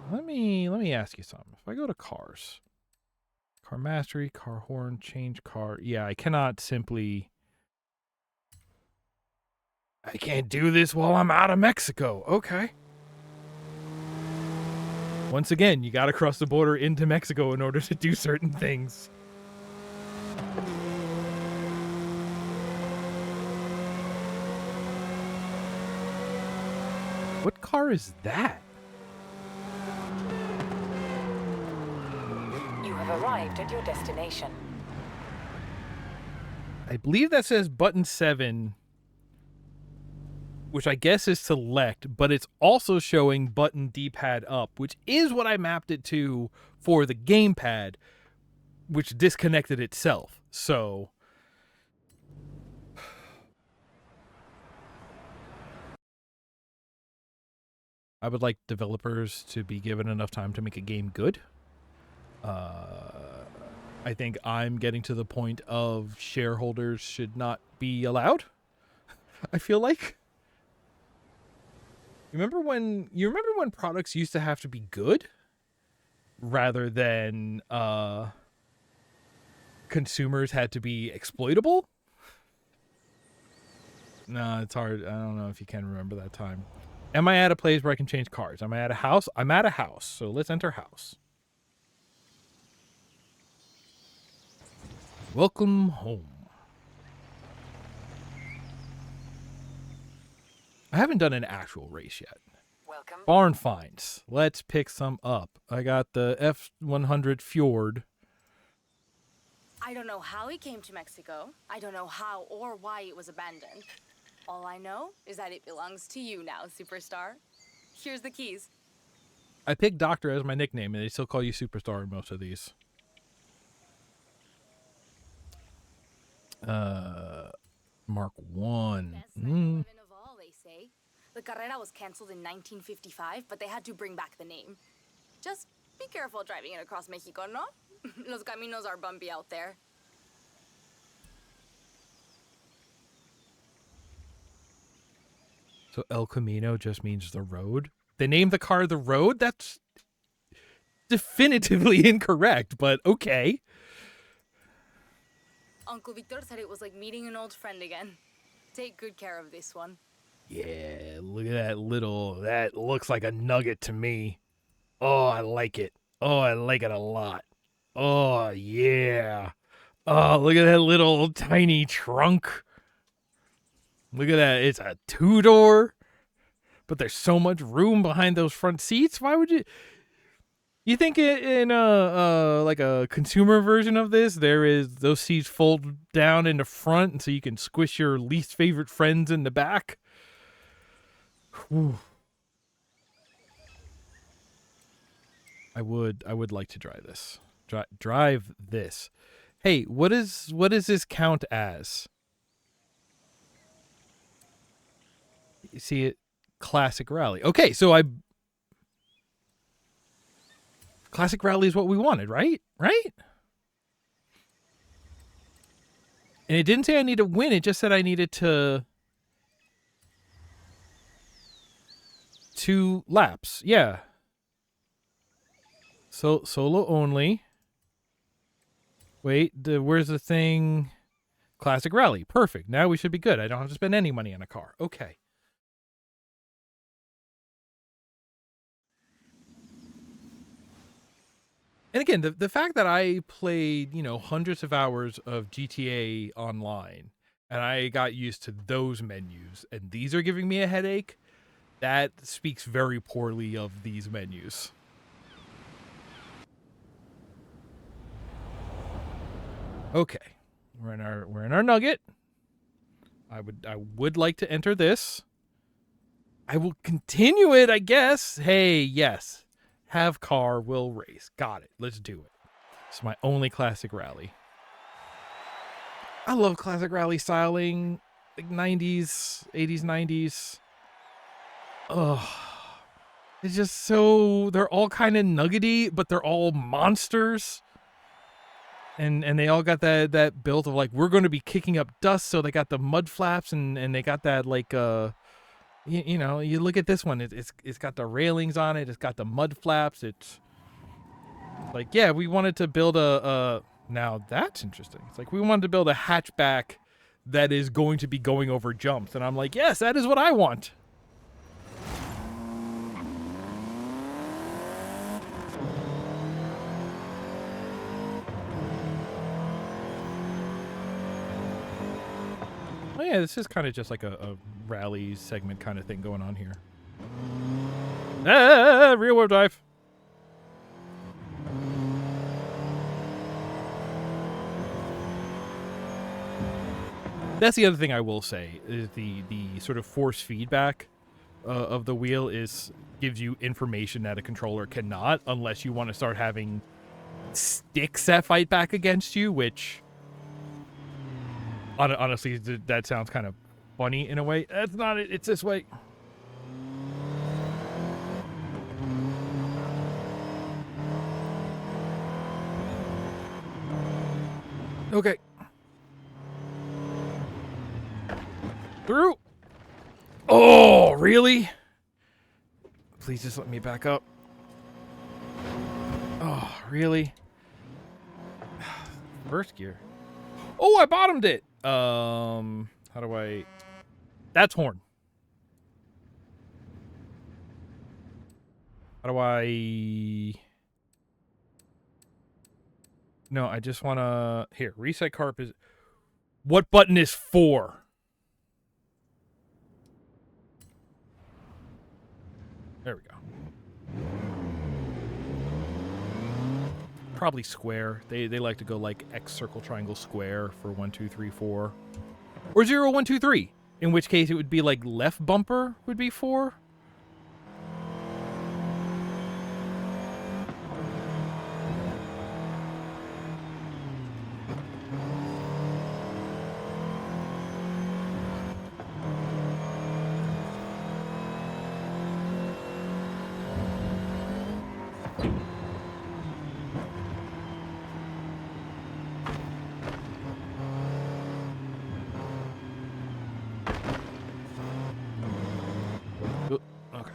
Let me ask you something. If I go to cars, car mastery, car horn, change car. Yeah, I cannot simply. I can't do this while I'm out of Mexico. Okay. Once again, you gotta cross the border into Mexico in order to do certain things. What car is that? You have arrived at your destination. I believe that says button 7, which I guess is select, but it's also showing button D-pad up, which is what I mapped it to for the gamepad, which disconnected itself. So I would like developers to be given enough time to make a game good. I think I'm getting to the point of shareholders should not be allowed. I feel like. You remember when products used to have to be good rather than consumers had to be exploitable? No, it's hard. I don't know if you can remember that time. Am I at a place where I can change cars? Am I at a house? I'm at a house, so let's enter house. Welcome home. I haven't done an actual race yet. Welcome. Barn finds. Let's pick some up. I got the F100 Fjord. I don't know how it came to Mexico. I don't know how or why it was abandoned. All I know is that it belongs to you now, superstar. Here's the keys. I picked Doctor as my nickname, and they still call you Superstar in most of these. Mark 1. Best 911 of all, they say. The carrera was canceled in 1955, but they had to bring back the name. Just be careful driving it across Mexico, no? Los caminos are bumpy out there. So El Camino just means the road? They named the car the road? That's definitively incorrect, but okay. Uncle Victor said it was like meeting an old friend again. Take good care of this one. Yeah, look at that looks like a nugget to me. Oh, I like it. Oh, I like it a lot. Oh, yeah. Oh, look at that little tiny trunk. Look at that. It's a 2-door. But there's so much room behind those front seats. Why would you... You think in a like a consumer version of this, those seats fold down in the front, and so you can squish your least favorite friends in the back? Whew. I would like to drive this. Drive this. Hey, what does this count as? You see it? Classic rally. Okay, so Classic rally is what we wanted, right? Right? And it didn't say I need to win. It just said I needed to 2 laps. Yeah. So solo only. Wait, where's the thing? Classic rally. Perfect. Now we should be good. I don't have to spend any money on a car. Okay. And again, the fact that I played, hundreds of hours of GTA Online, and I got used to those menus, and these are giving me a headache, that speaks very poorly of these menus. Okay, we're in our nugget. I would like to enter this. I will continue it, I guess. Hey, yes. Have car, will race. Got it. Let's do it. It's my only classic rally. I love classic rally styling. Like 90s, 80s, 90s. Ugh. It's just so... They're all kind of nuggety, but they're all monsters. And they all got that build of like, we're going to be kicking up dust, so they got the mud flaps, and they got that like... You look at this one. It's got the railings on it. It's got the mud flaps. It's like, yeah, we wanted to build a. Now that's interesting. It's like we wanted to build a hatchback that is going to be going over jumps, and I'm like, yes, that is what I want. yeah, this is kind of just like a rally segment kind of thing going on here. Ah, rear wheel drive. That's the other thing I will say is the sort of force feedback of the wheel gives you information that a controller cannot, unless you want to start having sticks that fight back against you, which honestly that sounds kind of funny in a way. That's not it. It's this way. Okay. Through. Oh, really? Please just let me back up. Oh, really? First gear. Oh, I bottomed it. How do I? That's horn. How do I? No, I just want to... Here, reset carp is... What button is 4? There we go. Probably square. They like to go like X, circle, triangle, square for 1, 2, 3, 4. Or 0, 1, 2, 3. In which case it would be like left bumper would be 4. Okay.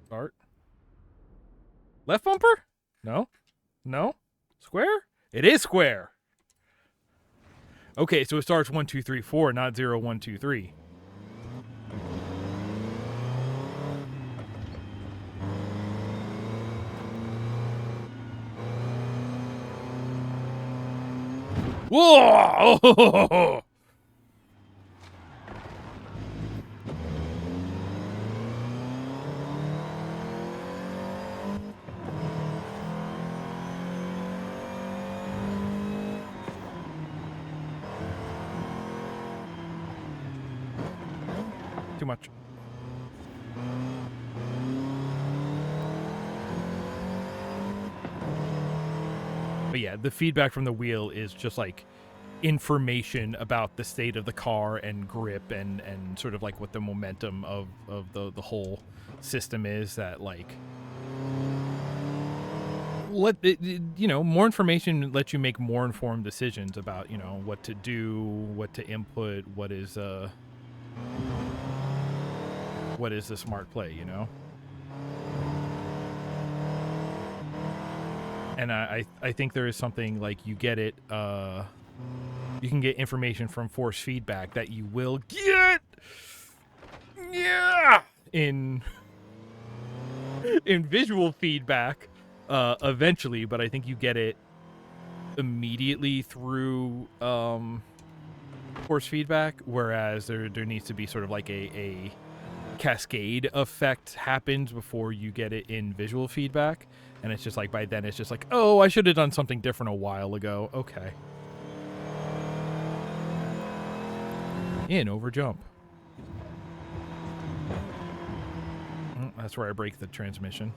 Start. Left bumper? No. No? Square? It is square. Okay, so it starts 1, 2, 3, 4, not 0, 1, 2, 3. Whoa! Too much. But yeah, the feedback from the wheel is just like information about the state of the car and grip and sort of like what the momentum of the whole system is, that like let it, you know, more information lets you make more informed decisions about, you know, what to do, what to input, what is the smart play, you know. And I think there is something like you get it, you can get information from force feedback that you will get, yeah, in visual feedback eventually, but I think you get it immediately through force feedback, whereas there needs to be sort of like a cascade effect happens before you get it in visual feedback. And it's just like, by then it's just like, oh, I should have done something different a while ago. Okay. In over jump. That's where I break the transmission.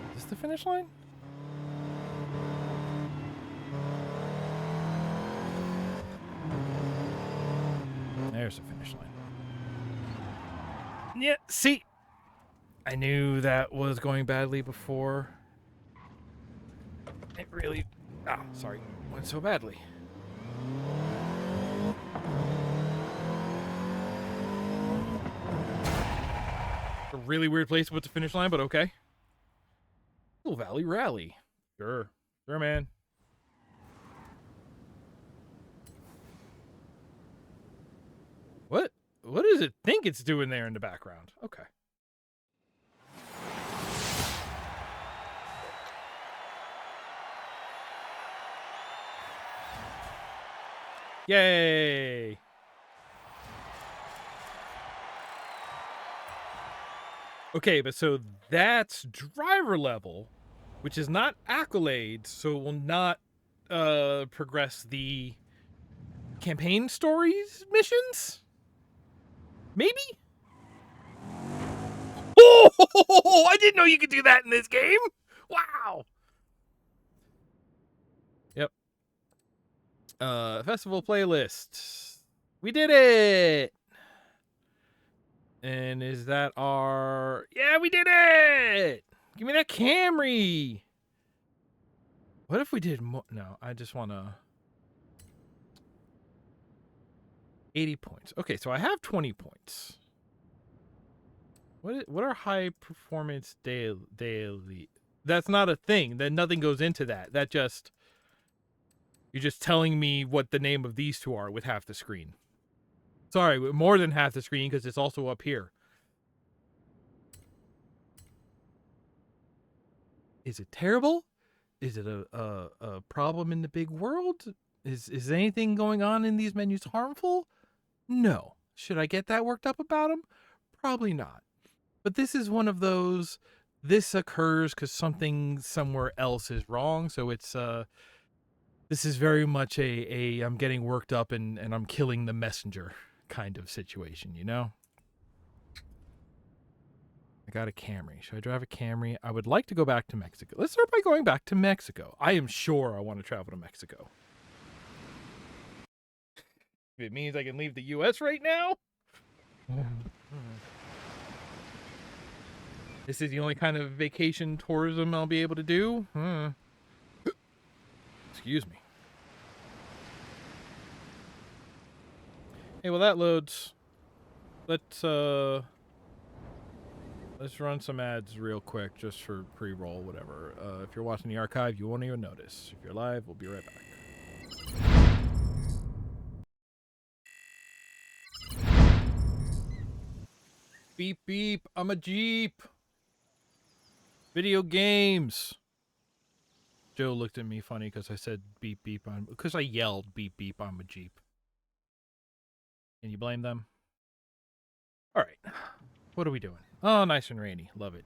Is this the finish line? There's the finish line. Yeah, see? I knew that was going badly before. It really... Oh, sorry. Went so badly. A really weird place to put the finish line, but okay. Hill Valley Rally. Sure. Sure, man. What? What does it think it's doing there in the background? Okay. Yay! Okay, but so that's driver level, which is not accolades, so it will not progress the campaign stories missions? Maybe? Oh, I didn't know you could do that in this game. Wow. Yep. Festival playlist. We did it. And is that our... Yeah, we did it. Give me that Camry. What if we did more? No, I just want to... 80 points. Okay, so I have 20 points. What are high performance daily? That's not a thing. Then nothing goes into that. That just... You're just telling me what the name of these two are with half the screen. Sorry, more than half the screen because it's also up here. Is it terrible? Is it a problem in the big world? Is anything going on in these menus harmful? No. Should I get that worked up about them? Probably not. But this is one of those, this occurs because something somewhere else is wrong. So it's, this is very much a I'm getting worked up and I'm killing the messenger kind of situation, you know? I got a Camry. Should I drive a Camry? I would like to go back to Mexico. Let's start by going back to Mexico. I am sure I want to travel to Mexico. If it means I can leave the U.S. right now? This is the only kind of vacation tourism I'll be able to do? Excuse me. Hey, well that loads. Let's run some ads real quick just for pre-roll, whatever. If you're watching the archive, you won't even notice. If you're live, we'll be right back. Beep, beep, I'm a Jeep. Video games. Joe looked at me funny because I said beep, beep, because I yelled beep, beep, I'm a Jeep. Can you blame them? All right. What are we doing? Oh, nice and rainy. Love it.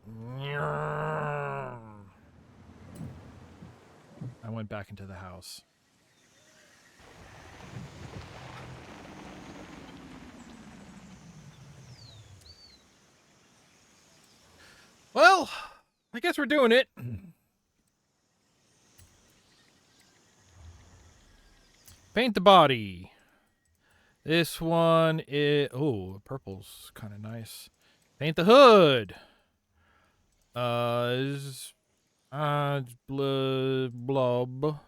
I went back into the house. Well, I guess we're doing it. Paint the body. This one is... Oh, purple's kind of nice. Paint the hood. Blob.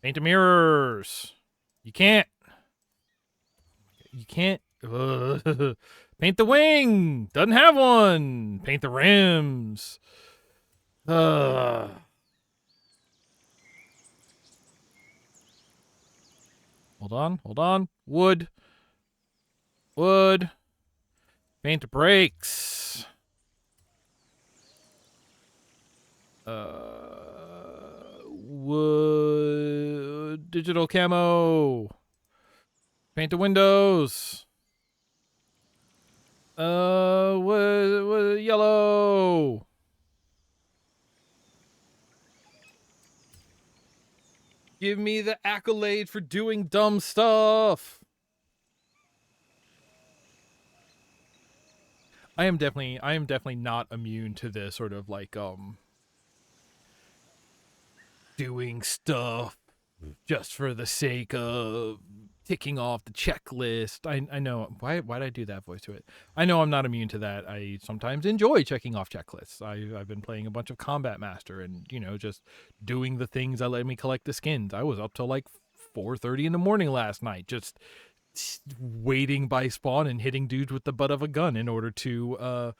Paint the mirrors. You can't. Paint the wing. Doesn't have one. Paint the rims. Hold on. Wood. Paint the brakes. Wood. Digital camo. Paint the windows. Yellow. Give me the accolade for doing dumb stuff. I am definitely not immune to this sort of like doing stuff just for the sake of ticking off the checklist. I know why'd I do that voice to it? I know I'm not immune to that. I sometimes enjoy checking off checklists. I've been playing a bunch of Combat Master and just doing the things that let me collect the skins. I was up till like 4:30 in the morning last night just waiting by spawn and hitting dudes with the butt of a gun in order to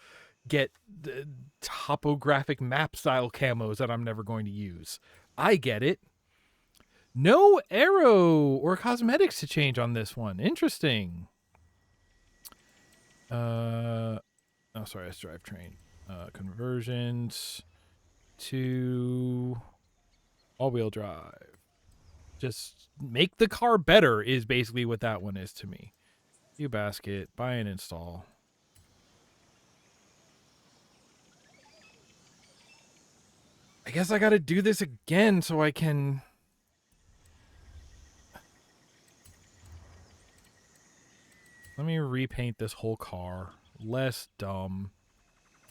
get the topographic map style camos that I'm never going to use. I get it. No arrow or cosmetics to change on this one. Interesting. Oh, sorry, that's drivetrain. Conversions to all-wheel drive. Just make the car better is basically what that one is to me. View basket, buy and install. I guess I gotta do this again so I can... Let me repaint this whole car. Less dumb.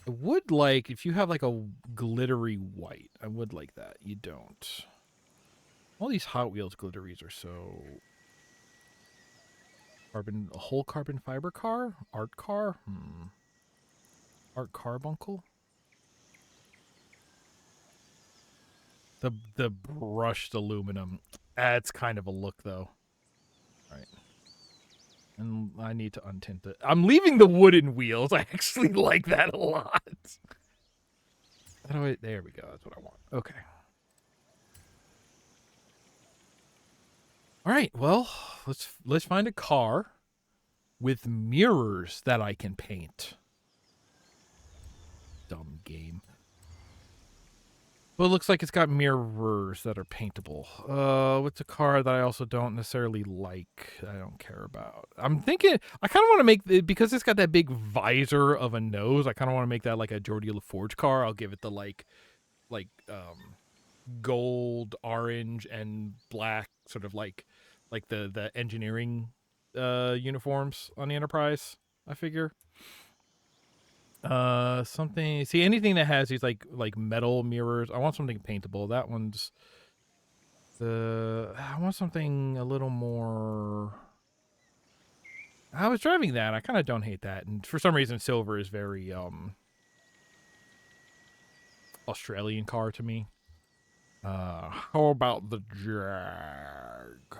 I would like, if you have like a glittery white, I would like that. You don't. All these Hot Wheels glitteries are so... A whole carbon fiber car? Art car? Art carbuncle? The brushed aluminum. Adds kind of a look though. Alright. And I need to untint it. I'm leaving the wooden wheels. I actually like that a lot. There we go. That's what I want. Okay. All right. Well, let's find a car with mirrors that I can paint. Dumb game. But it looks like it's got mirrors that are paintable. What's a car that I also don't necessarily like, I don't care about? I'm thinking, I kind of want to make, because it's got that big visor of a nose, I kind of want to make that like a Geordie LaForge car. I'll give it the like gold, orange, and black, sort of like the engineering uniforms on the Enterprise, I figure. Something, see, anything that has these like metal mirrors, I want something paintable. That one's I want something a little more... I was driving that, I kind of don't hate that, and for some reason silver is very Australian car to me. How about the Jag?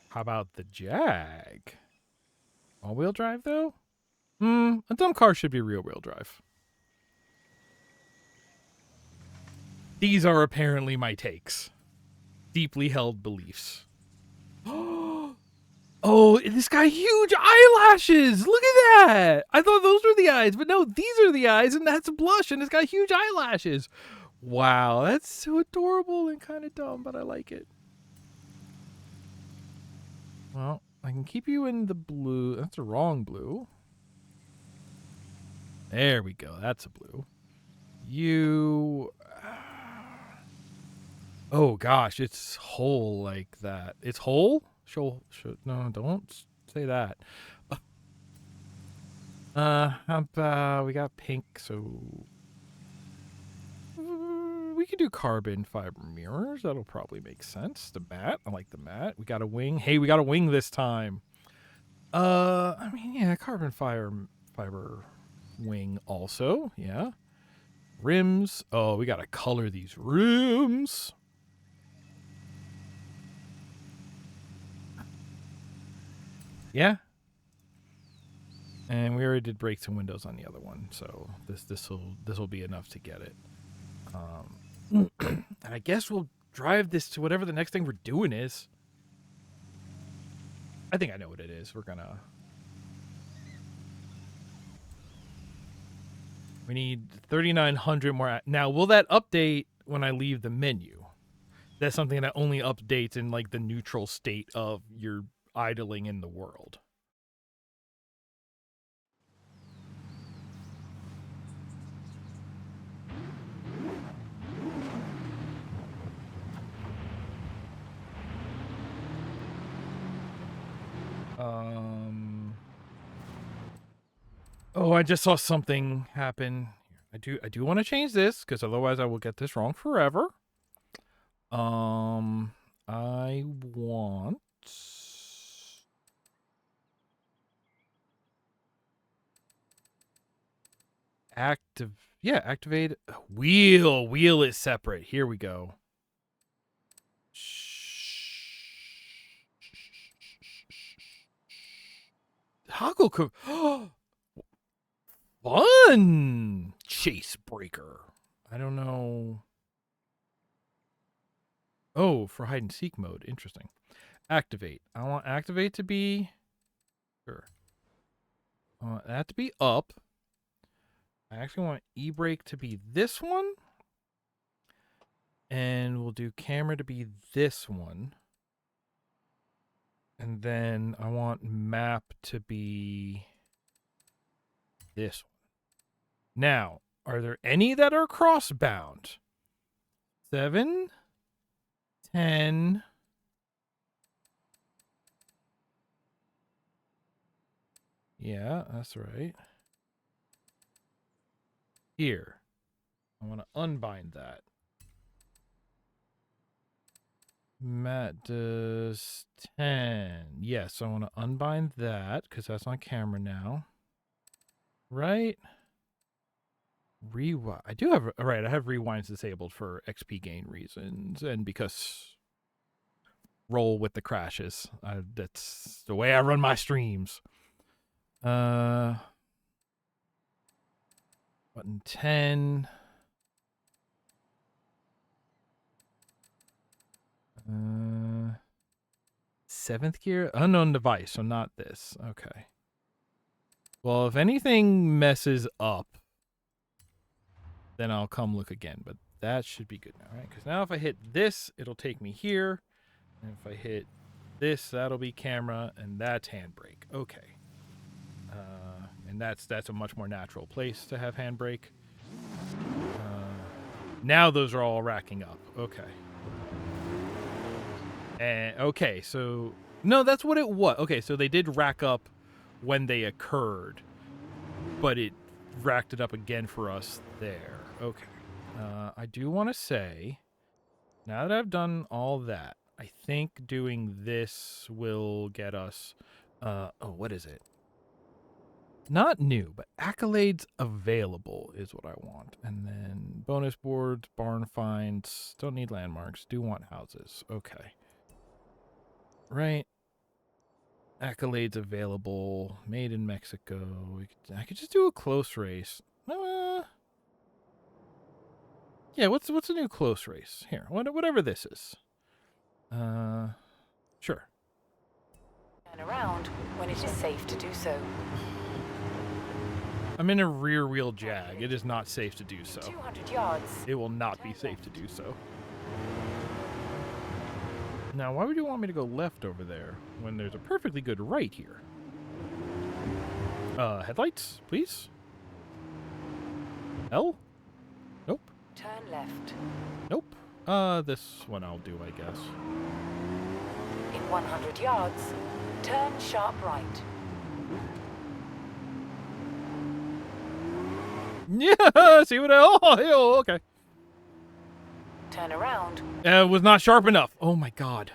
How about the Jag? All-wheel drive though? A dumb car should be rear-wheel drive. These are apparently my takes. Deeply held beliefs. Oh, this guy, huge eyelashes! Look at that! I thought those were the eyes, but no, these are the eyes, and that's blush, and it's got huge eyelashes. Wow, that's so adorable and kind of dumb, but I like it. Well, I can keep you in the blue. That's a wrong blue. There we go. That's a blue. You... Oh, gosh. It's whole like that. It's whole? No, don't say that. We got pink, so... We could do carbon fiber mirrors. That'll probably make sense. The mat. I like the mat. We got a wing. Hey, we got a wing this time. I mean, yeah, carbon fiber wing also, yeah. Rims. Oh, we gotta color these rims. Yeah. And we already did brakes and windows on the other one, so this will be enough to get it. And I guess we'll drive this to whatever the next thing we're doing is. I think I know what it is. We need 3,900 more. Now, will that update when I leave the menu? That's something that only updates in like the neutral state of your idling in the world. Oh, I just saw something happen. I do want to change this because otherwise I will get this wrong forever. I want activate wheel is separate. Here we go. Toggle fun chase breaker. I don't know. Oh, for hide and seek mode. Interesting. Activate. I want activate to be sure. I want that to be up. I actually want e-brake to be this one. And we'll do camera to be this one. And then I want map to be this one. Now, are there any that are crossbound? 7, 10. Yeah, that's right. Here. I want to unbind that. Matt does 10. Yes, I want to unbind that because that's on camera now. Right? Rewind. I do have, right, I have rewinds disabled for XP gain reasons and because roll with the crashes. That's the way I run my streams. Button 10. Seventh gear? Unknown device, so not this. Okay. Well, if anything messes up, then I'll come look again. But that should be good now, right? Because now if I hit this, it'll take me here. And if I hit this, that'll be camera, and that's handbrake. Okay. And that's a much more natural place to have handbrake. Now those are all racking up. Okay. And okay, so no, that's what it was. Okay, so they did rack up when they occurred, but it racked it up again for us there. Okay. I do want to say, now that I've done all that, I think doing this will get us, what is it? Not new, but accolades available is what I want. And then bonus boards, barn finds, don't need landmarks, do want houses. Okay. Right. Accolades available, made in Mexico. I could just do a close race. Yeah, what's a new close race? Here, whatever this is. Sure. Turn around when it is safe to do so. I'm in a rear wheel Jag. It is not safe to do so. 200 yards. It will not be safe to do so. Now, why would you want me to go left over there when there's a perfectly good right here? Headlights, please? L? Nope. Turn left. Nope. This one I'll do, I guess. In 100 yards, turn sharp right. Yeah, see what oh, okay. Turn around. It was not sharp enough. Oh my god.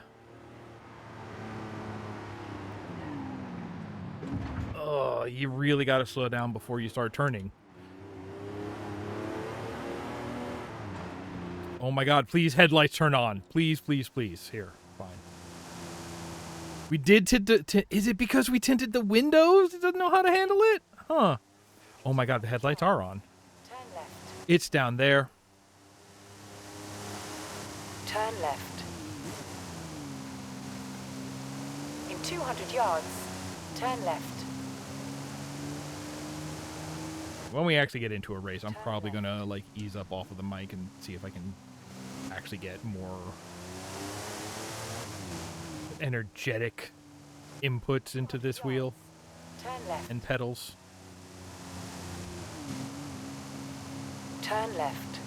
Oh, you really got to slow down before you start turning. Oh my god, please headlights turn on. Please, please, please. Here, fine. We did is it because we tinted the windows? It doesn't know how to handle it? Huh. Oh my god, the headlights are on. Turn left. It's down there. Turn left. In 200 yards, turn left. When we actually get into a race, I'm probably going to like ease up off of the mic and see if I can actually get more energetic inputs into this wheel Turn left. and pedals. Turn left.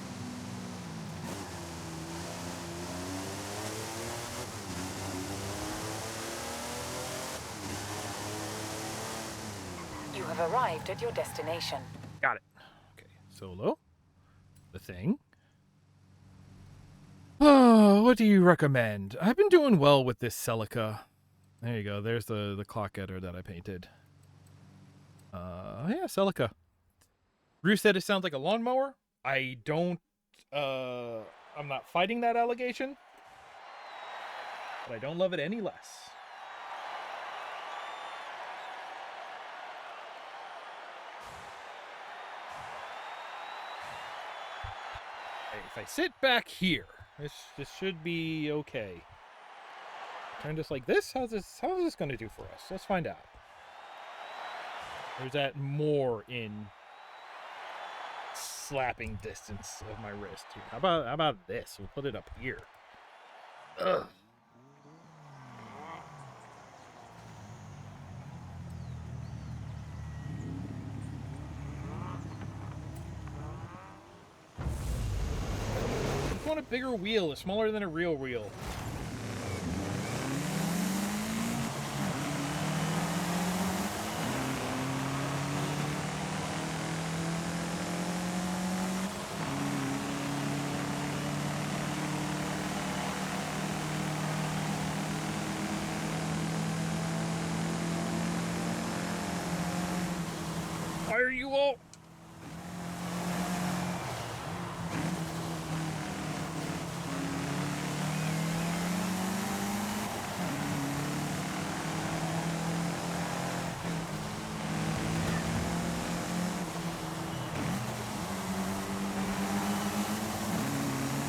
You have arrived at your destination. Got it. Okay, solo. The thing. Oh, what do you recommend? I've been doing well with this Celica. There you go. There's the clock getter that I painted. Yeah, Celica. Bruce said it sounds like a lawnmower. I don't, I'm not fighting that allegation, but I don't love it any less. Hey, if I sit back here, this should be okay. Turn this like this? How's this going to do for us? Let's find out. Or is that more in slapping distance of my wrist here? How about this? We'll put it up here. Ugh. I just want a bigger wheel. It's smaller than a real wheel. Why are you all...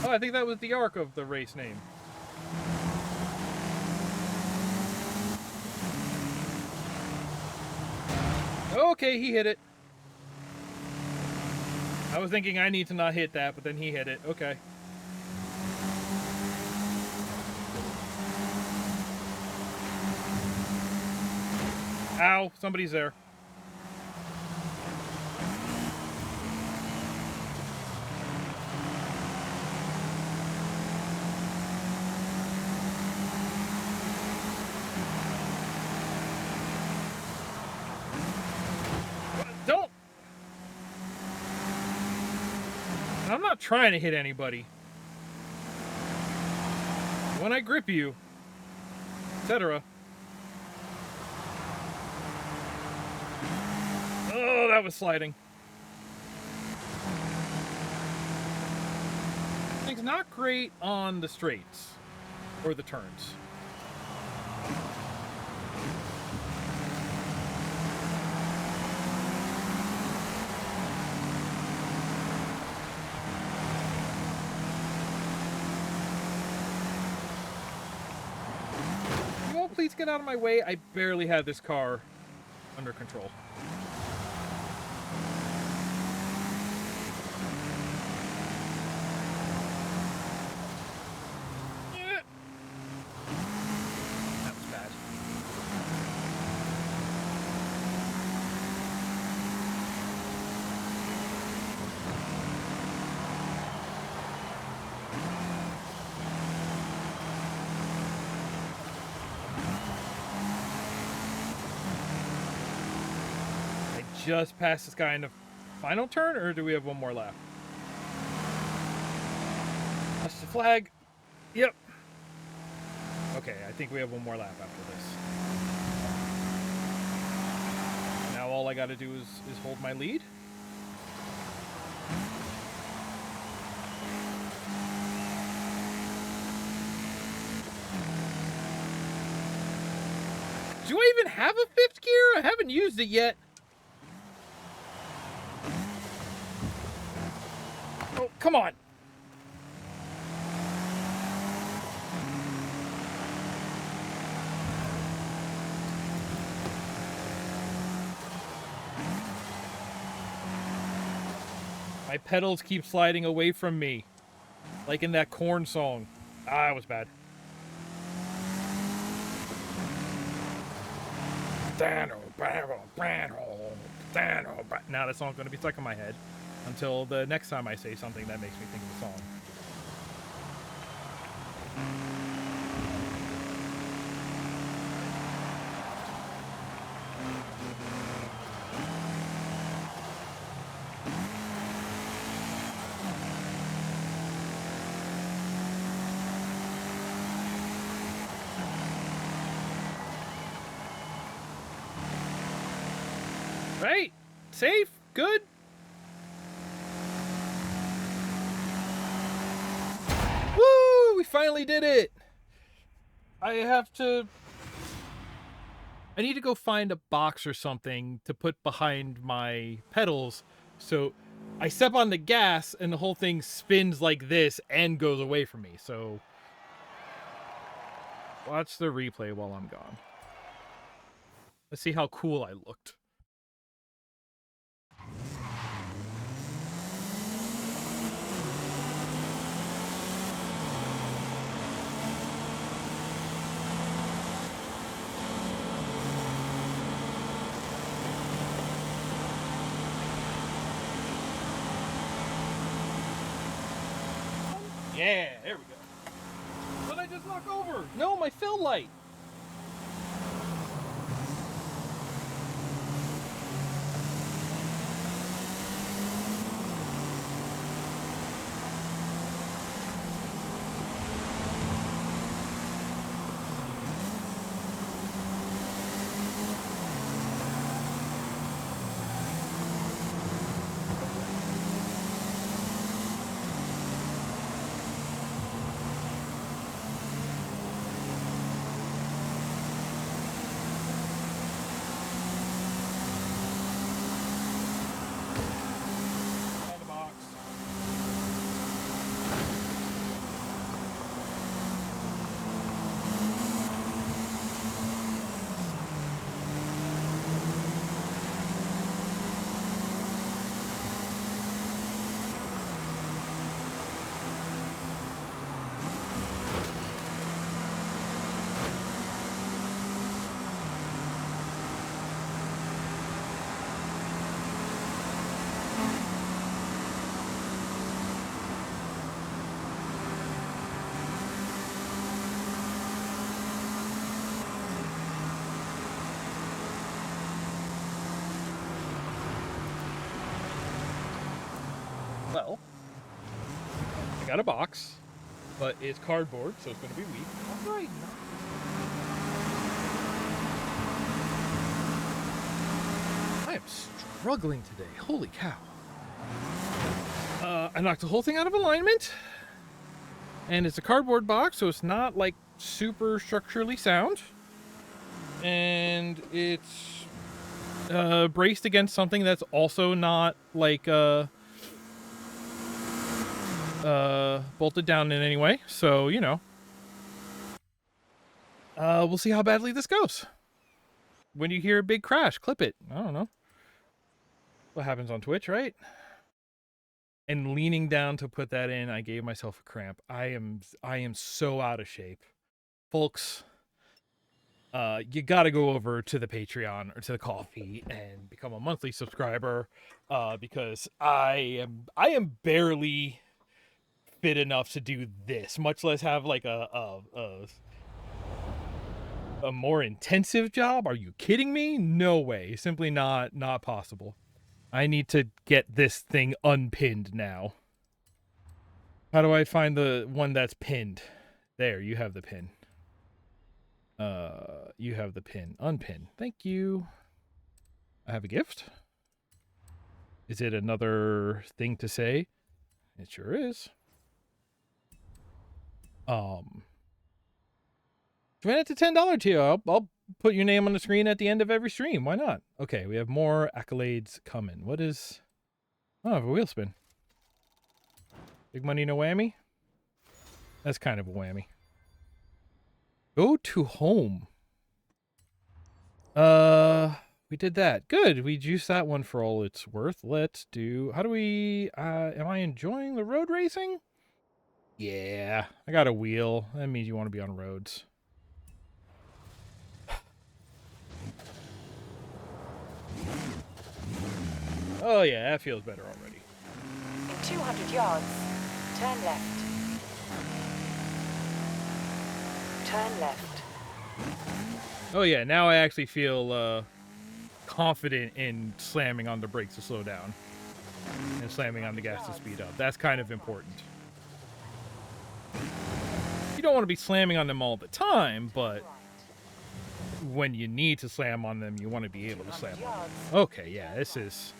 Oh, I think that was the arc of the race name. Okay, he hit it. I was thinking I need to not hit that, but then he hit it. Okay. Ow, somebody's there. Don't! I'm not trying to hit anybody. When I grip you, etc. Oh, that was sliding. Thing's not great on the straights or the turns. Please get out of my way. I barely have this car under control. Yeah. That was bad. Just passed this guy in the final turn, or do we have one more lap? That's the flag. Yep. Okay, I think we have one more lap after this. Now all I gotta do is hold my lead. Do I even have a fifth gear? I haven't used it yet. Oh, come on. My pedals keep sliding away from me. Like in that Korn song. Ah, that was bad. Now that song's going to be stuck in my head until the next time I say something that makes me think of the song. Right? Safe? Good? Woo! We finally did it! I need to go find a box or something to put behind my pedals, so I step on the gas and the whole thing spins like this and goes away from me, so watch the replay while I'm gone. Let's see how cool I looked. Yeah, there we go. What did I just knock over? No, my fill light. Well, I got a box, but it's cardboard, so it's going to be weak. All right. I am struggling today. Holy cow. I knocked the whole thing out of alignment, and it's a cardboard box, so it's not like super structurally sound, and it's braced against something that's also not like bolted down in any way, so you know, we'll see how badly this goes. When you hear a big crash, clip it. I don't know what happens on Twitch, right? And leaning down to put that in, I gave myself a cramp. I am so out of shape, folks. You got to go over to the Patreon or to the Coffee and become a monthly subscriber, because I am barely fit enough to do this, much less have like a more intensive job. Are you kidding me? No way. Simply not possible. I need to get this thing unpinned now. How do I find the one that's pinned? There, you have the pin. You have the pin. Unpin. Thank you. I have a gift. Is it another thing to say? It sure is. Join at the $10 tier. I'll put your name on the screen at the end of every stream. Why not? Okay, we have more accolades coming. What is... Oh, I have a wheel spin. Big money, no whammy? That's kind of a whammy. Go to home. We did that. Good. We juiced that one for all it's worth. Let's do... How do we... am I enjoying the road racing? Yeah. I got a wheel. That means you want to be on roads. Oh yeah, that feels better already. In 200 yards, turn left. Turn left. Oh yeah, now I actually feel confident in slamming on the brakes to slow down and slamming on the gas to speed up. That's kind of important. You don't want to be slamming on them all the time, but when you need to slam on them, you want to be able to slam on them. Okay, yeah, this is...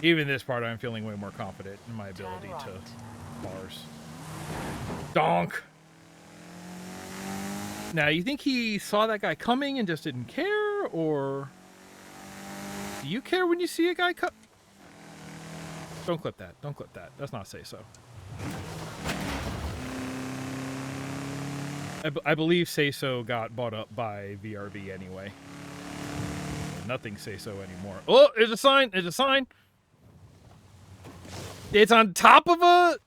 Even this part, I'm feeling way more confident in my ability to bars. Donk! Now, you think he saw that guy coming and just didn't care, or... Do you care when you see a guy cut? Don't clip that. Don't clip that. That's not say so. I believe Say So got bought up by VRV anyway. Nothing Say So anymore. Oh, there's a sign. There's a sign. It's on top of a...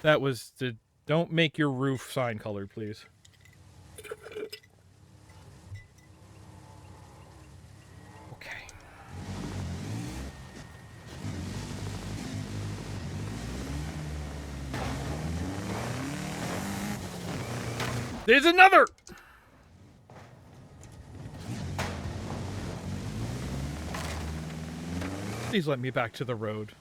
That was the... Don't make your roof sign colored, please. Okay. There's another! Please let me back to the road.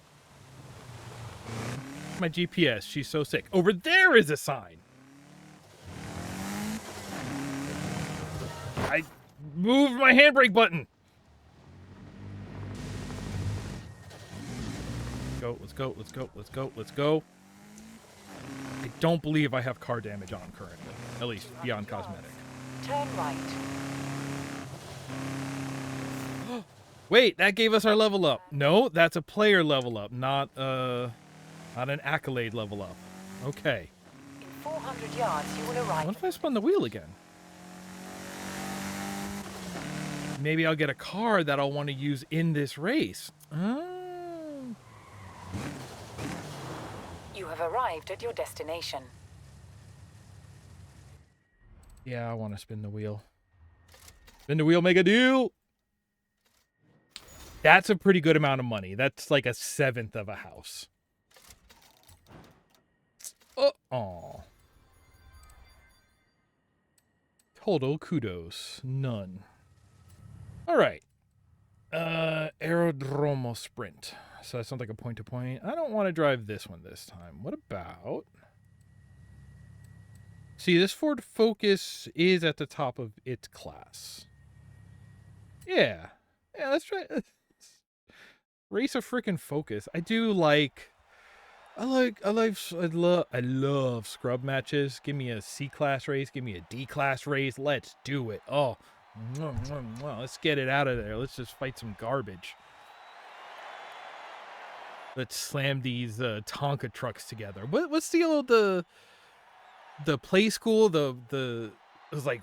My GPS, she's so sick. Over there is a sign. I moved my handbrake button. Let's go, let's go, let's go, let's go. I don't believe I have car damage on currently. At least beyond cosmetic. Turn right. Wait, that gave us our level up. No, that's a player level up, not an accolade level up. Okay. In 400 yards, you will arrive. What if I spun the wheel again? Maybe I'll get a car that I'll want to use in this race. You have arrived at your destination. Yeah, I want to spin the wheel. Spin the wheel, make a deal! That's a pretty good amount of money. That's like a 1/7 of a house. Oh. Total kudos. None. Alright. Aerodromo Sprint. So that sounds like a point-to-point. I don't want to drive this one this time. What about... See, this Ford Focus is at the top of its class. Yeah. Yeah, let's try... Race a freaking Focus. I love scrub matches. Give me a C-class race. Give me a D-class race. Let's do it. Oh, let's get it out of there. Let's just fight some garbage. Let's slam these Tonka trucks together. What's the old the play school? It was like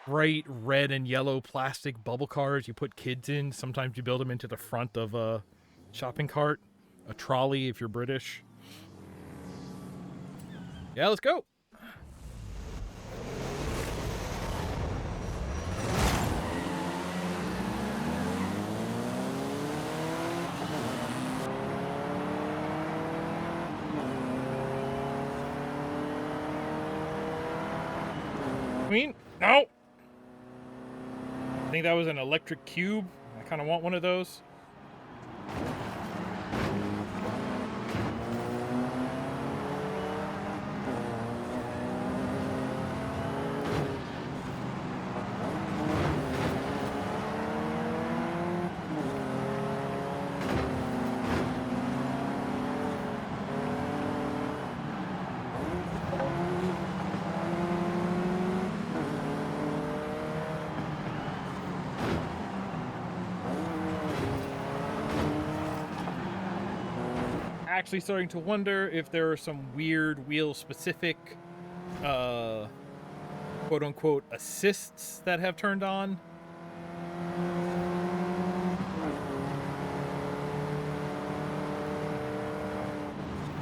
bright red and yellow plastic bubble cars you put kids in. Sometimes you build them into the front of a shopping cart, a trolley if you're British. Yeah, let's go. Queen? No. I think that was an electric cube. I kind of want one of those. Actually starting to wonder if there are some weird wheel-specific, quote-unquote, assists that have turned on.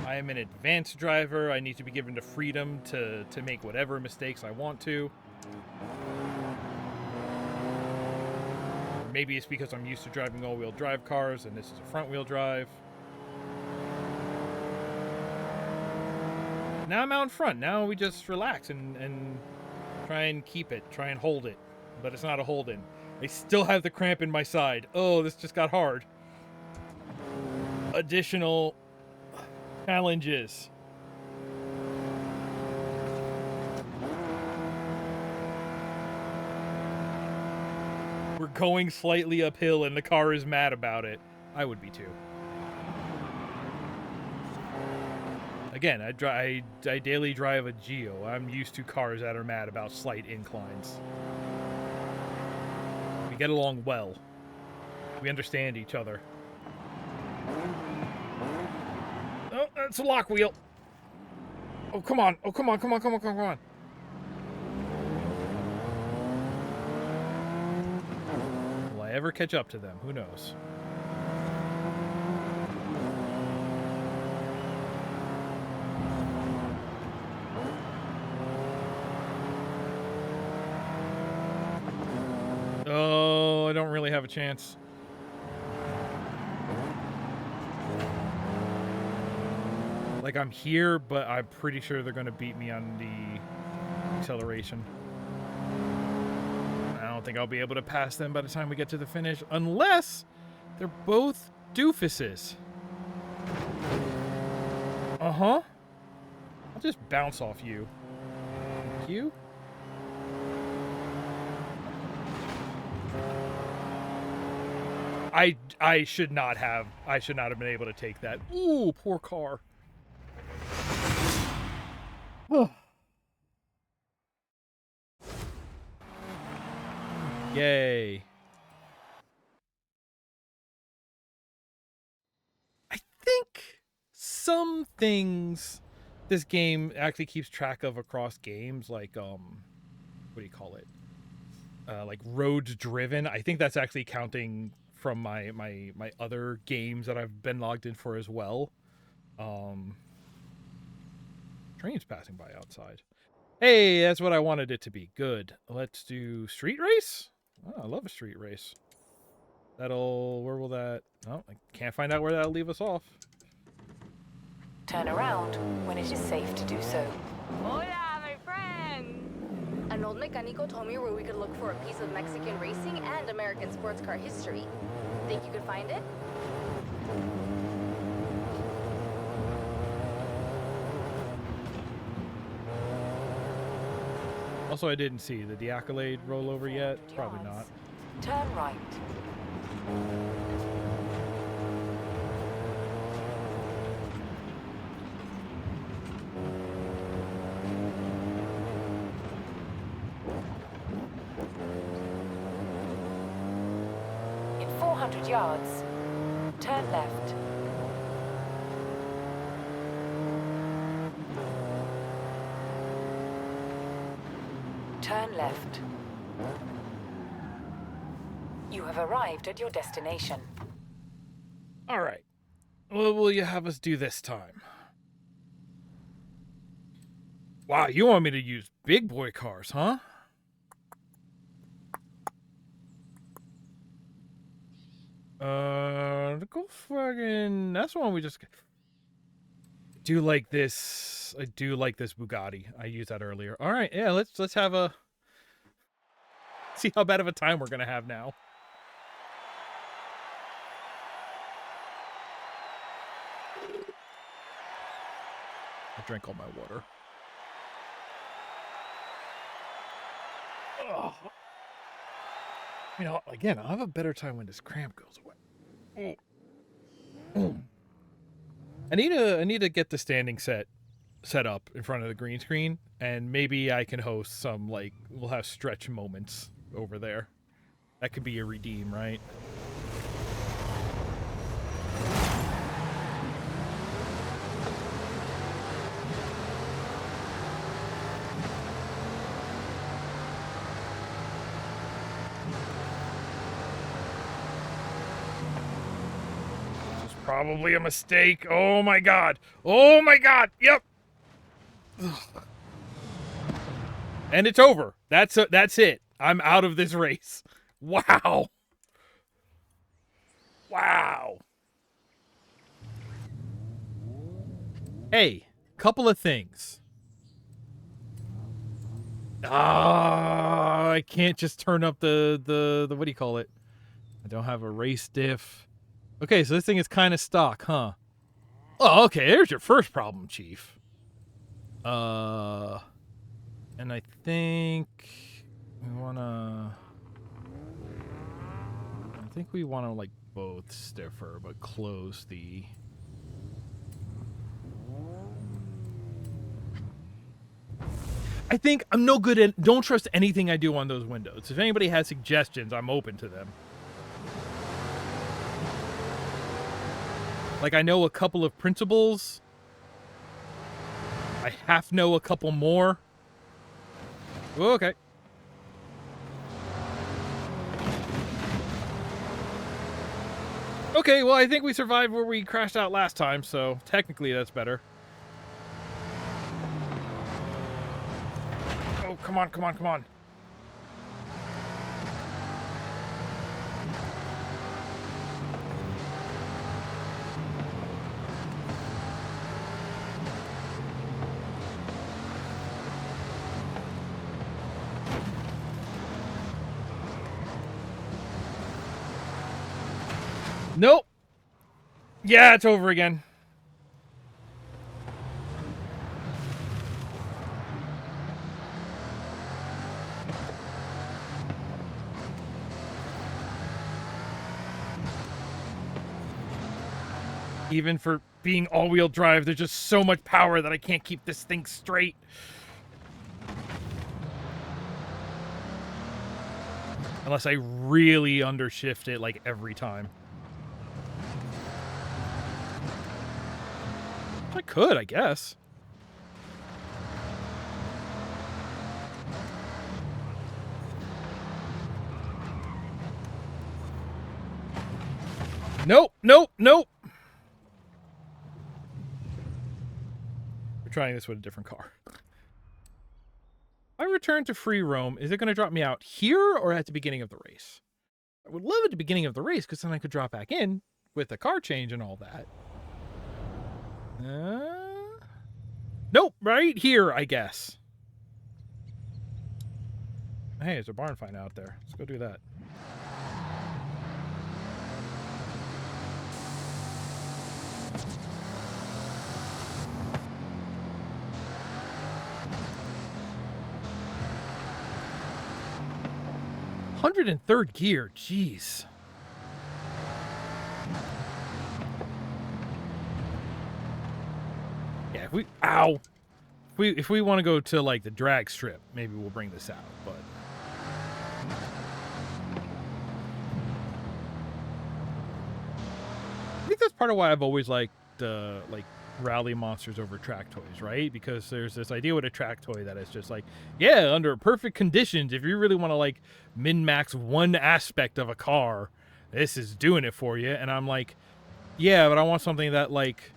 I am an advanced driver. I need to be given the freedom to make whatever mistakes I want to. Maybe it's because I'm used to driving all-wheel drive cars and this is a front-wheel drive. Now I'm out in front. Now we just relax and try and keep it. Try and hold it. But it's not a hold-in. I still have the cramp in my side. Oh, this just got hard. Additional challenges. We're going slightly uphill and the car is mad about it. I would be too. Again, I daily drive a Geo. I'm used to cars that are mad about slight inclines. We get along well. We understand each other. Oh, that's a lock wheel. Oh, come on. Oh, come on, come on, come on, come on. Will I ever catch up to them? Who knows? Oh, I don't really have a chance. Like, I'm here, but I'm pretty sure they're going to beat me on the acceleration. I don't think I'll be able to pass them by the time we get to the finish, unless they're both doofuses. Uh-huh. I'll just bounce off you. Thank you. I should not have been able to take that. Ooh, poor car. Yay. I think some things this game actually keeps track of across games, like what do you call it? Like roads driven. I think that's actually counting from my other games that I've been logged in for as well. Trains passing by outside. Hey, that's what I wanted it to be. Good. Let's do street race. Oh, I love a street race. Where will that... Oh, I can't find out where that'll leave us off. Turn around when it is safe to do so. Hola, my friend! An old mecánico told me where we could look for a piece of Mexican racing and American sports car history. Think you could find it? Also, I didn't see the accolade rollover yet. Probably not. Turn right. In 400 yards, turn left. Turn left. You have arrived at your destination. All right. What will you have us do this time? Wow, you want me to use big boy cars, huh? Go fucking... That's the one we just... Do like this... I do like this Bugatti. I used that earlier. All right, yeah, let's have a... See how bad of a time we're gonna have now. I drank all my water. Ugh. You know, again, I'll have a better time when this cramp goes away. I need to get the standing set up in front of the green screen, and maybe I can host some, like, we'll have stretch moments over there. That could be a redeem, right? Probably a mistake. Oh my god. Oh my god. Yep. Ugh. And it's over. That's it. I'm out of this race. Wow. Wow. Hey, couple of things. I can't just turn up the what do you call it? I don't have a race diff. Okay, so this thing is kind of stock, huh? Oh, okay, there's your first problem, Chief. And I think we wanna... like, both stiffer, but close the... I think I'm no good at... Don't trust anything I do on those windows. If anybody has suggestions, I'm open to them. Like, I know a couple of principles. I half know a couple more. Okay. Okay, well, I think we survived where we crashed out last time, so technically that's better. Oh, come on, come on, come on. Nope. Yeah, it's over again. Even for being all-wheel drive, there's just so much power that I can't keep this thing straight. Unless I really undershift it, like, every time. I could, I guess. Nope, nope, nope. We're trying this with a different car. I return to free roam. Is it going to drop me out here or at the beginning of the race? I would love at the beginning of the race because then I could drop back in with the car change and all that. Nope, right here, I guess. Hey, there's a barn find out there. Let's go do that. $103rd gear, jeez. Yeah, if we want to go to like the drag strip, maybe we'll bring this out, but I think that's part of why I've always liked like rally monsters over track toys, right? Because there's this idea with a track toy that is just like, yeah, under perfect conditions, if you really want to like min-max one aspect of a car, this is doing it for you. And I'm like, yeah, but I want something that like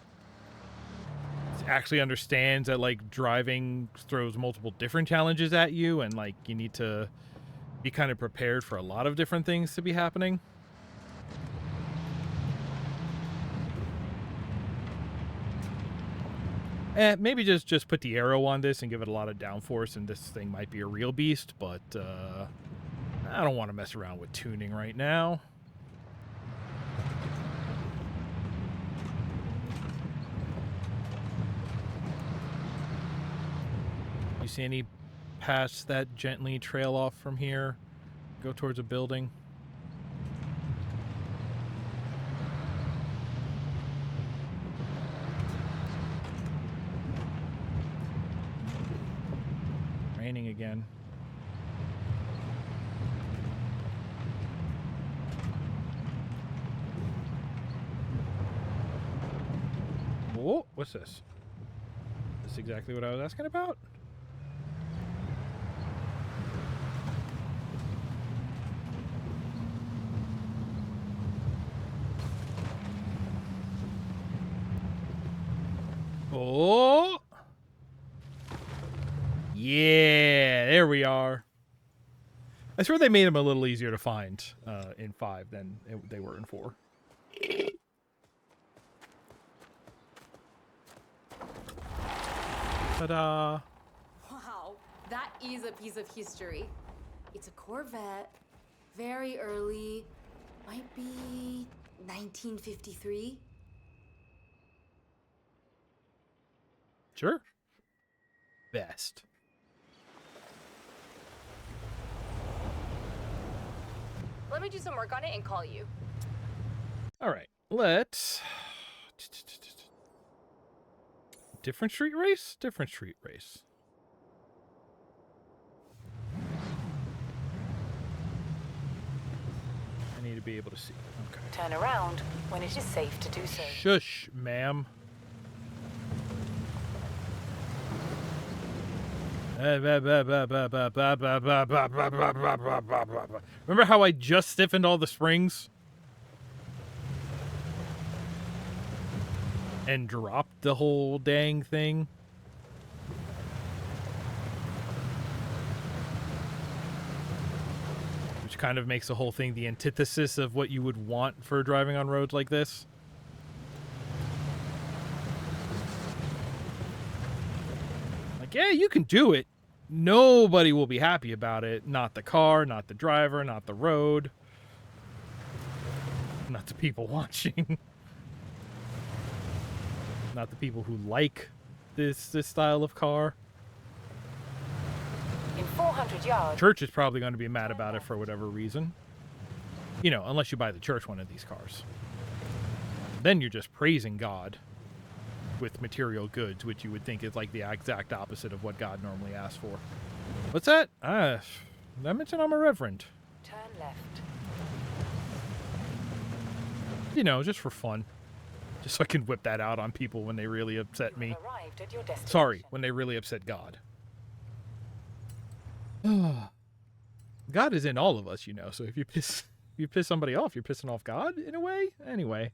actually understands that like driving throws multiple different challenges at you, and like you need to be kind of prepared for a lot of different things to be happening. Maybe just put the arrow on this and give it a lot of downforce, and this thing might be a real beast, but I don't want to mess around with tuning right now. You see any paths that gently trail off from here? Go towards a building? Raining again. Whoa, what's this? Is this exactly what I was asking about? Oh! Yeah, there we are. I swear they made them a little easier to find in 5 than they were in 4. Ta-da! Wow, that is a piece of history. It's a Corvette, very early, might be 1953. Sure. Best. Let me do some work on it and call you. All right, let's... Different street race? Different street race. I need to be able to see. Okay. Turn around when it is safe to do so. Shush, ma'am. Remember how I just stiffened all the springs? And dropped the whole dang thing? Which kind of makes the whole thing the antithesis of what you would want for driving on roads like this. Like, yeah, you can do it. Nobody will be happy about it. Not the car, not the driver, not the road. Not the people watching. Not the people who like this style of car. In 400 yards. Church is probably going to be mad about it for whatever reason. You know, unless you buy the church one of these cars. Then you're just praising God with material goods, which you would think is like the exact opposite of what God normally asks for. What's that? Did I mention I'm a reverend? Turn left. You know, just for fun. Just so I can whip that out on people when they really upset me. Arrived at your destination. Sorry, when they really upset God. God is in all of us, you know, so if you piss somebody off, you're pissing off God in a way? Anyway.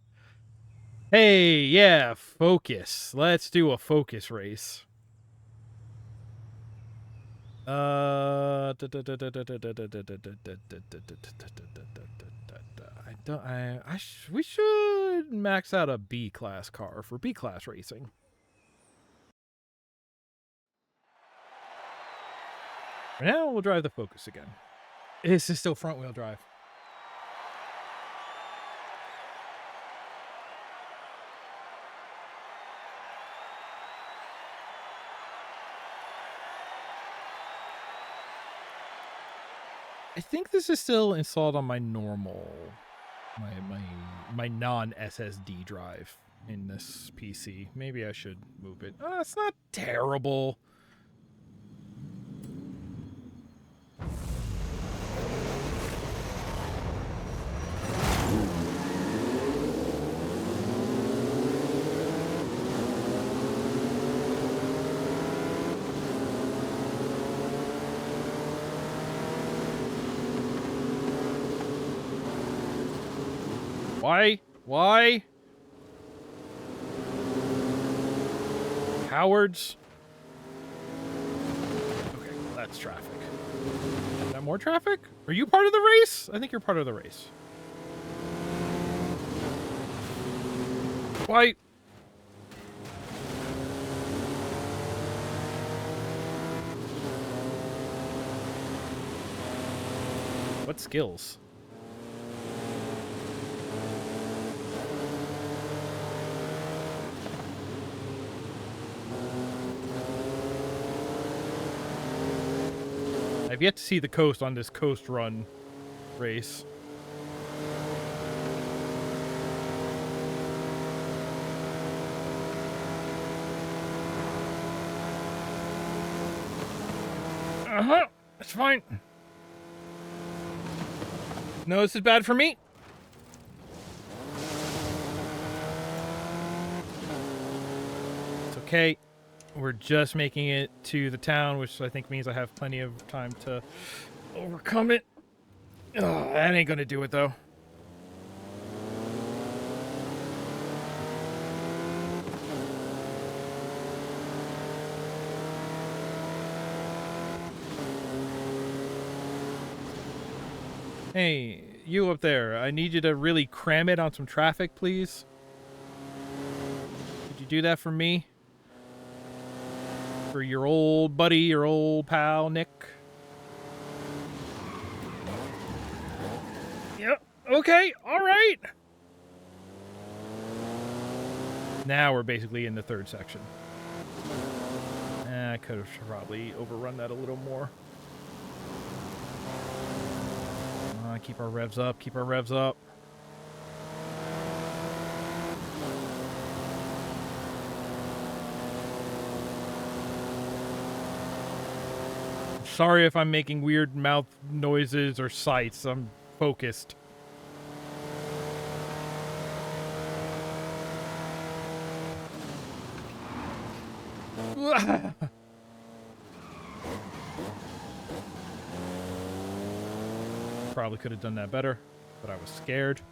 Hey, yeah, focus. Let's do a focus race. We should max out a B class car for B class racing. For now, we'll drive the Focus again. This is still front wheel drive. I think this is still installed on my normal, my non-SSD drive in this PC. Maybe I should move it. It's not terrible. Why? Cowards. Okay, well, that's traffic. Is that more traffic? Are you part of the race? I think you're part of the race. Why? What skills? I've yet to see the coast on this coast run race. It's fine. No, this is bad for me. It's okay. We're just making it to the town, which I think means I have plenty of time to overcome it. That ain't gonna do it, though. Hey, you up there. I need you to really cram it on some traffic, please. Could you do that for me? For your old buddy, your old pal, Nick. Yep. Okay. All right. Now we're basically in the third section. I could have probably overrun that a little more. Keep our revs up. Keep our revs up. Sorry if I'm making weird mouth noises or sights. I'm focused. Probably could have done that better, but I was scared.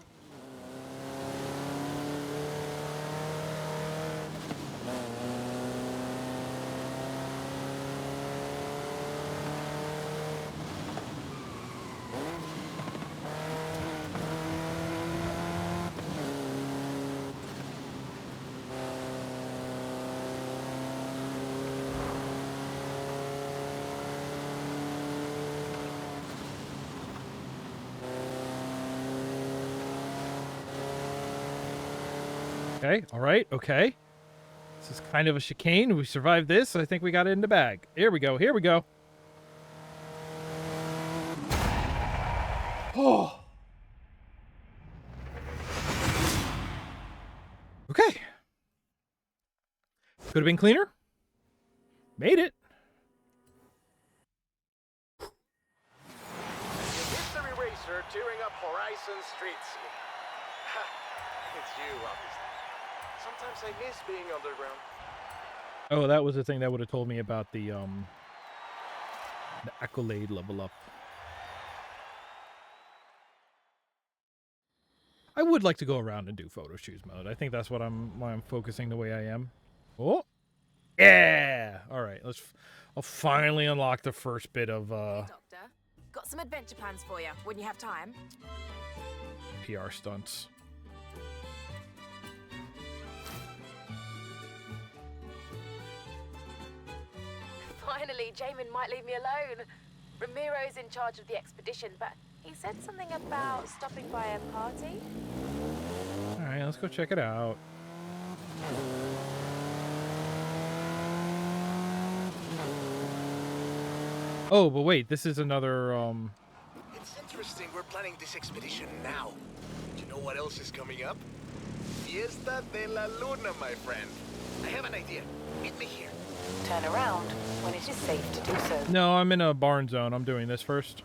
Okay, all right, okay. This is kind of a chicane. We survived this. I think we got it in the bag. Here we go, here we go. Oh. Okay. Could have been cleaner. Made it. Mystery racer tearing up Horizon streets. It's you, obviously. Sometimes I miss being underground. Oh, that was the thing that would have told me about the accolade level up. I would like to go around and do photo shoots mode. I think that's why I'm focusing the way I am. Oh, yeah! All right, I'll finally unlock the first bit of Hey, Doctor. Got some adventure plans for you when you have time. PR stunts. Finally, Jamin might leave me alone. Ramiro's in charge of the expedition, but he said something about stopping by a party. All right, let's go check it out. Oh, but wait, this is another It's interesting we're planning this expedition now. Do you know what else is coming up? Fiesta de la Luna, my friend. I have an idea. Meet me here. Turn around when it is safe to do so. No, I'm in a barn zone. I'm doing this first.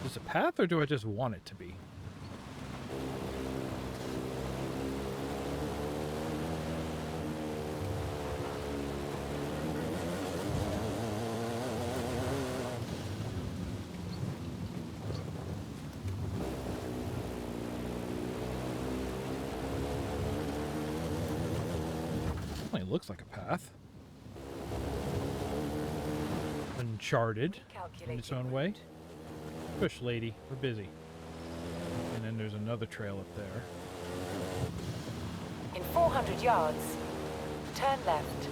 Is it a path, or do I just want it to be? It looks like a path. Uncharted in its own way. Push, lady. We're busy. And then there's another trail up there. In 400 yards, turn left.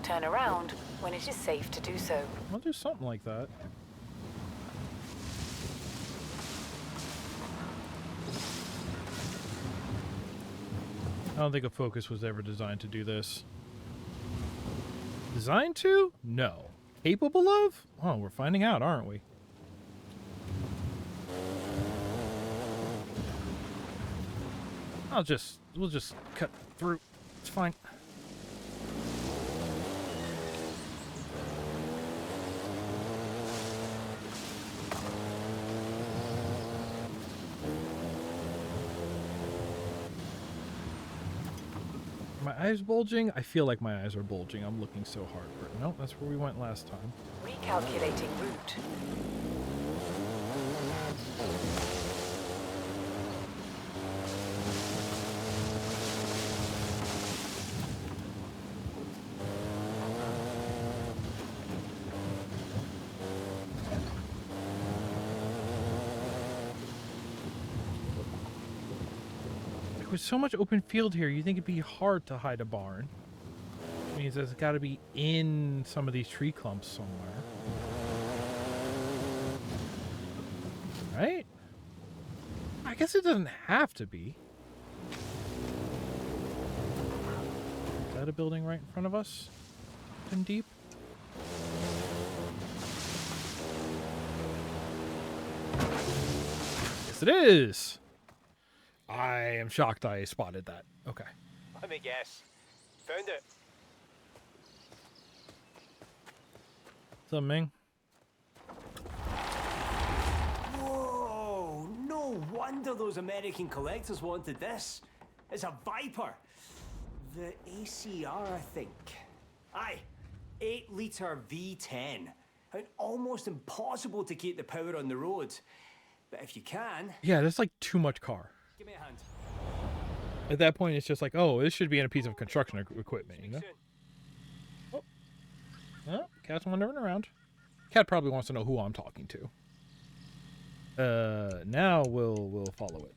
Turn around when it is safe to do so. I'll do something like that. I don't think a Focus was ever designed to do this. Designed to? No. Capable of? Oh, we're finding out, aren't we? We'll just cut through. It's fine. My eyes bulging? I feel like my eyes are bulging. I'm looking so hard. No, that's where we went last time. Recalculating route. With so much open field here, you think it'd be hard to hide a barn. Which means it's got to be in some of these tree clumps somewhere. Right? I guess it doesn't have to be. Is that a building right in front of us? In deep? Yes, it is! I am shocked I spotted that. Okay. Let me guess. Found it. What's up, Ming? Whoa! No wonder those American collectors wanted this. It's a Viper. The ACR, I think. Aye, 8-litre V10. And almost impossible to keep the power on the road. But if you can, Yeah, that's like too much car. give me a hand. At that point, it's just like, oh, this should be in a piece of construction equipment, you know? Oh. Oh, cat's wandering around. Cat probably wants to know who I'm talking to. Now we'll follow it.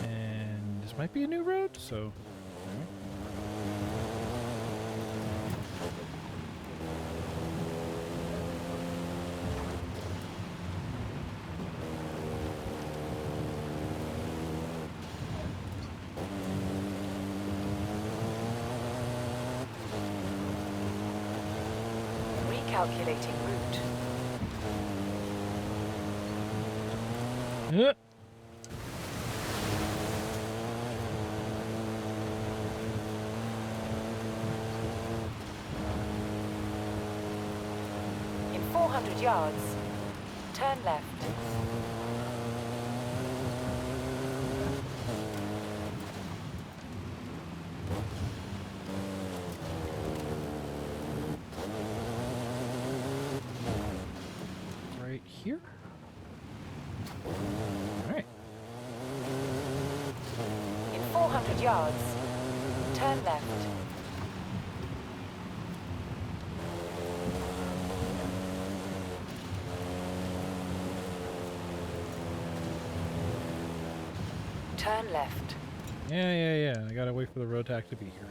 And this might be a new road, so... Recalculating route. Yeah. In 400 yards, turn left. Right here. All right. In 400 yards, turn left. Turn left. Yeah. I gotta wait for the road tax to be here.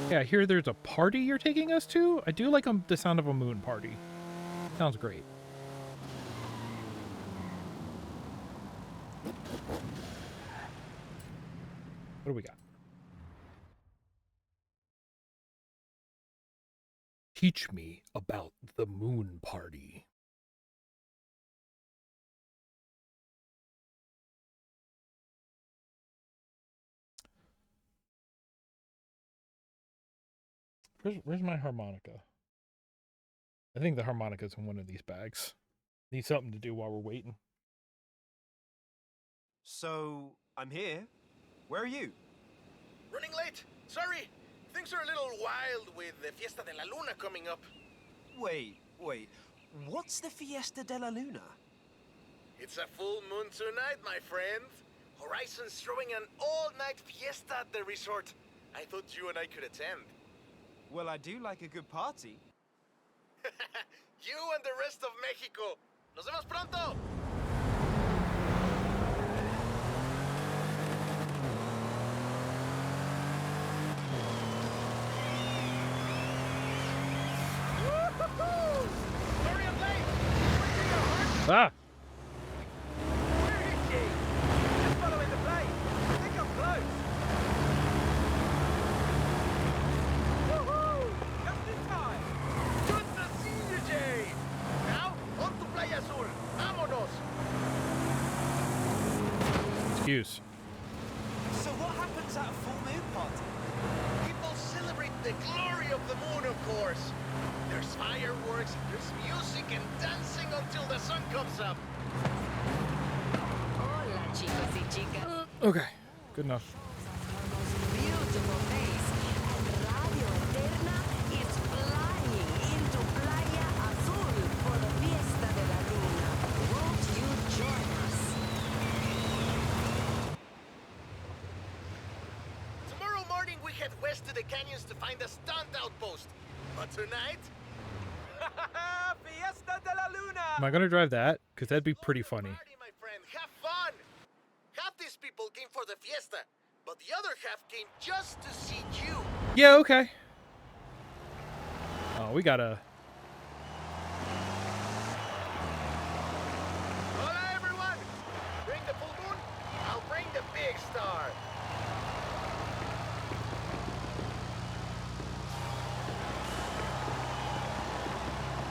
Yeah, I hear there's a party you're taking us to. I do like the sound of a moon party. Sounds great. What do we got? Teach me about the moon party. Where's my harmonica? I think the harmonica's in one of these bags. Need something to do while we're waiting. So, I'm here. Where are you? Running late. Sorry. Things are a little wild with the Fiesta de la Luna coming up. Wait. What's the Fiesta de la Luna? It's a full moon tonight, my friend. Horizon's throwing an all-night fiesta at the resort. I thought you and I could attend. Well, I do like a good party. You and the rest of Mexico. Nos vemos pronto. Sorry I'm late. Ah! Where is she? Just following the plane. I think I'm close. Woohoo! Just in time. Good to see you, Jay. Now, on to Playa Azul. Vámonos. Excuse. So what happens at a full moon party? People celebrate the glory of the moon, of course. There's fireworks, there's music and dancing until the sun comes up. Hola, chicos y chicas. Okay, good enough. Beautiful face. And Radio Eterna is flying into Playa Azul for the Fiesta de la Luna. Won't you join us? Tomorrow morning we head west to the canyons to find a stunt outpost. But tonight, Fiesta de la Luna! Am I gonna drive that? Because that'd be pretty funny. party, my friend. Have fun. Half these people came for the fiesta, but the other half came just to see you. Yeah, okay. Oh, we gotta... Hola, everyone. Bring the full moon. I'll bring the big star.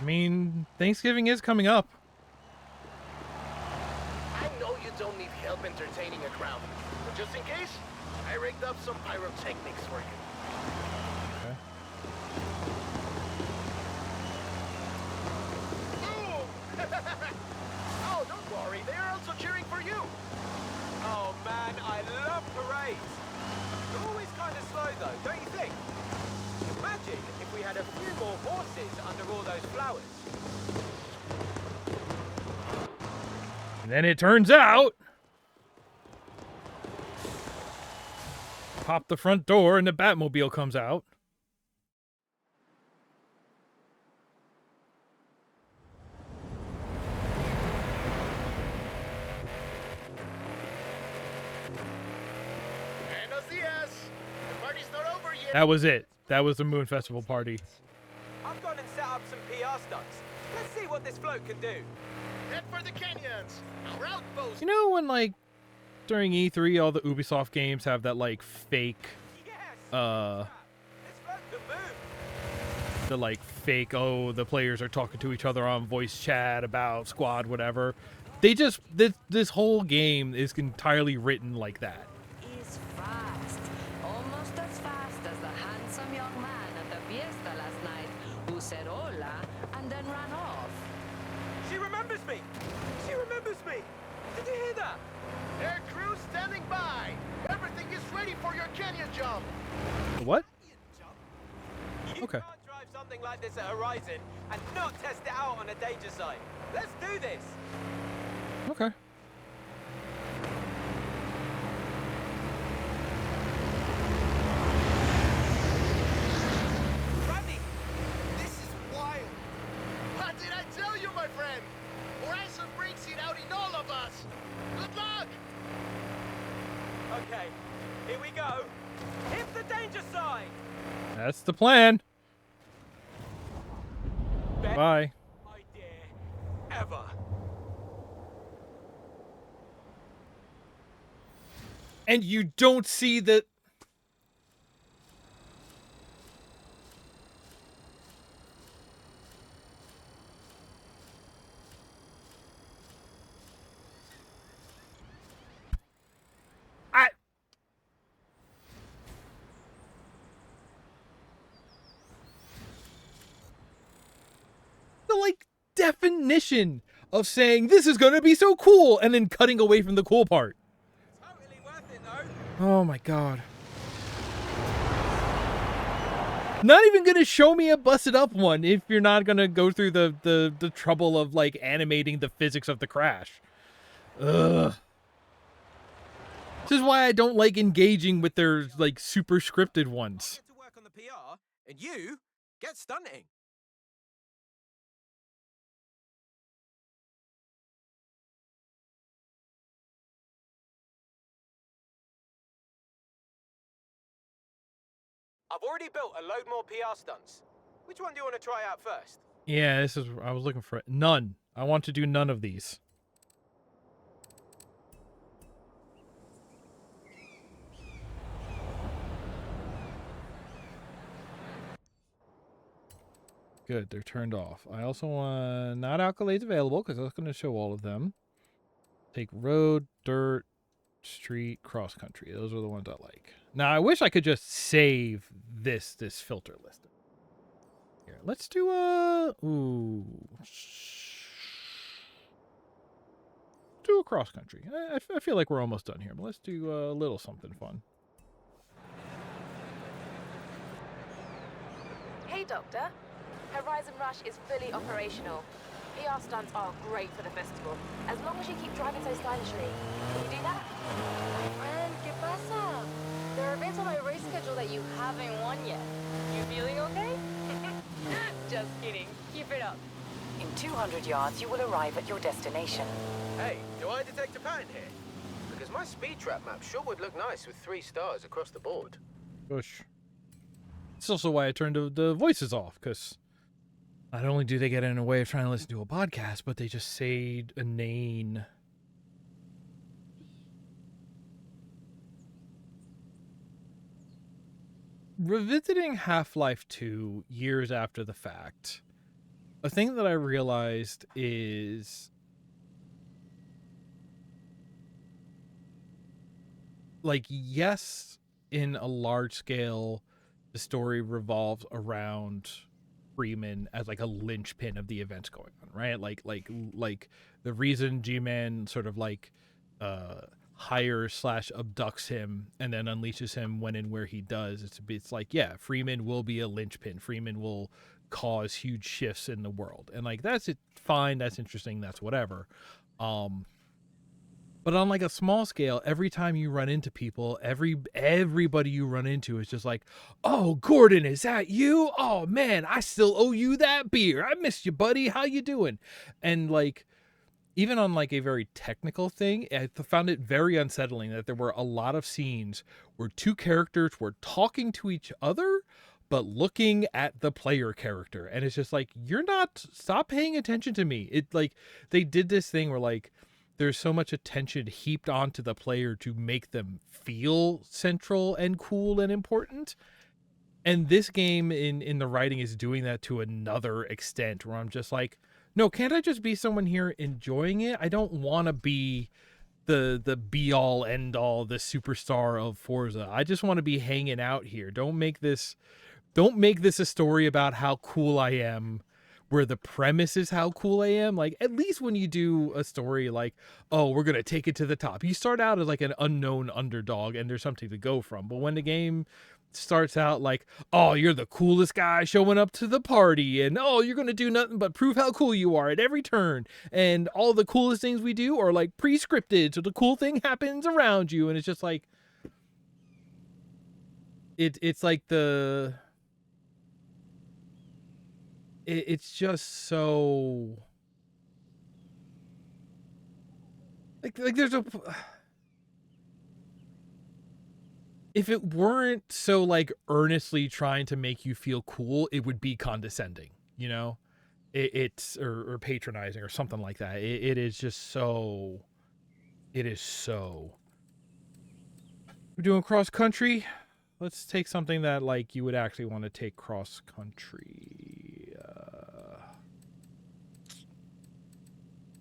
I mean, Thanksgiving is coming up. I know you don't need help entertaining a crowd, but just in case, I rigged up some pyrotechnics for you. Okay. Boom! Oh, don't worry, they are also cheering for you. Oh man, I love parades. They're always kind of slow though, don't you think? Imagine if we had a few more horses under all those flowers. And then it turns out, pop the front door and the Batmobile comes out. Buenos dias. The party's not over yet. That was it. That was the Moon Festival party. I've gone and set up some PR stunts. Let's see what this float can do. Head for the canyons. Our outpost. You know when, like, during E3, all the Ubisoft games have that, like, fake, Yes! uh, This float can move. the, like, fake, oh, the players are talking to each other on voice chat about squad, whatever. They just, this whole game is entirely written like that. Is fast. Almost as fast as the handsome young man at the fiesta last night who said hola and then ran off. She remembers me! She remembers me! Did you hear that? Air crew standing by. Everything is ready for your canyon jump. What? You Okay. can't drive something like this at Horizon and not test it out on a danger site. Let's do this! Okay. Randy, this is wild. What did I tell you, my friend? Horizon brings it out in all of us. Good luck. Okay, here we go. Hit the danger sign! That's the plan. Best Bye. idea ever. And you don't see that. The, like, definition of saying this is gonna be so cool and then cutting away from the cool part. Totally worth it though. Oh my god. Not even gonna show me a busted up one if you're not gonna go through the trouble of, like, animating the physics of the crash. Ugh. This is why I don't like engaging with their, like, super scripted ones. Get to work on the PR, and you get stunting. I've already built a load more PR stunts. Which one do you want to try out first? Yeah, this is, I was looking for it. None. I want to do none of these. Good, they're turned off. I also want not accolades available because I was going to show all of them. Take road, dirt, street, cross country. Those are the ones I like. Now I wish I could just save this filter list. Here, let's do a do a cross country. I feel like we're almost done here, but let's do a little something fun. Hey, Doctor. Horizon Rush is fully operational. PR stunts are great for the festival, as long as you keep driving so stylishly. Can you do that? And ¿qué pasa? There are events on my race schedule that you haven't won yet. You feeling okay? Just kidding. Keep it up. In 200 yards, you will arrive at your destination. Hey, do I detect a pattern here? Because my speed trap map sure would look nice with 3 stars across the board. Push. It's also why I turned the voices off, because not only do they get in the way of trying to listen to a podcast, but they just say inane. Revisiting Half-Life 2 years after the fact, a thing that I realized is, like, yes, in a large scale, the story revolves around Freeman as like a linchpin of the events going on, right? Like the reason G-Man sort of like hires / abducts him and then unleashes him when and where he does. It's like, yeah, Freeman will be a linchpin. Freeman will cause huge shifts in the world, and like that's it. Fine, that's interesting. That's whatever. But on like a small scale, every time you run into people, everybody you run into is just like, "Oh, Gordon, is that you? Oh man, I still owe you that beer. I missed you, buddy. How you doing?" And like, even on like a very technical thing, I found it very unsettling that there were a lot of scenes where two characters were talking to each other but looking at the player character, and it's just like, stop paying attention to me. It like, they did this thing where like there's so much attention heaped onto the player to make them feel central and cool and important. And this game in the writing is doing that to another extent, where I'm just like, no, can't I just be someone here enjoying it? I don't want to be the be all end all, the superstar of Forza. I just want to be hanging out here. Don't make this a story about how cool I am, where the premise is how cool I am. Like, at least when you do a story like, oh, we're going to take it to the top, you start out as like an unknown underdog and there's something to go from. But when the game starts out like, oh, you're the coolest guy showing up to the party, and oh, you're going to do nothing but prove how cool you are at every turn, and all the coolest things we do are like pre-scripted, so the cool thing happens around you, and it's just like, it's like it's just so like there's a, if it weren't so like earnestly trying to make you feel cool, it would be condescending, you know? It's or patronizing or something like that. It is just so, it is so. We're doing cross country. Let's take something that like you would actually want to take cross country.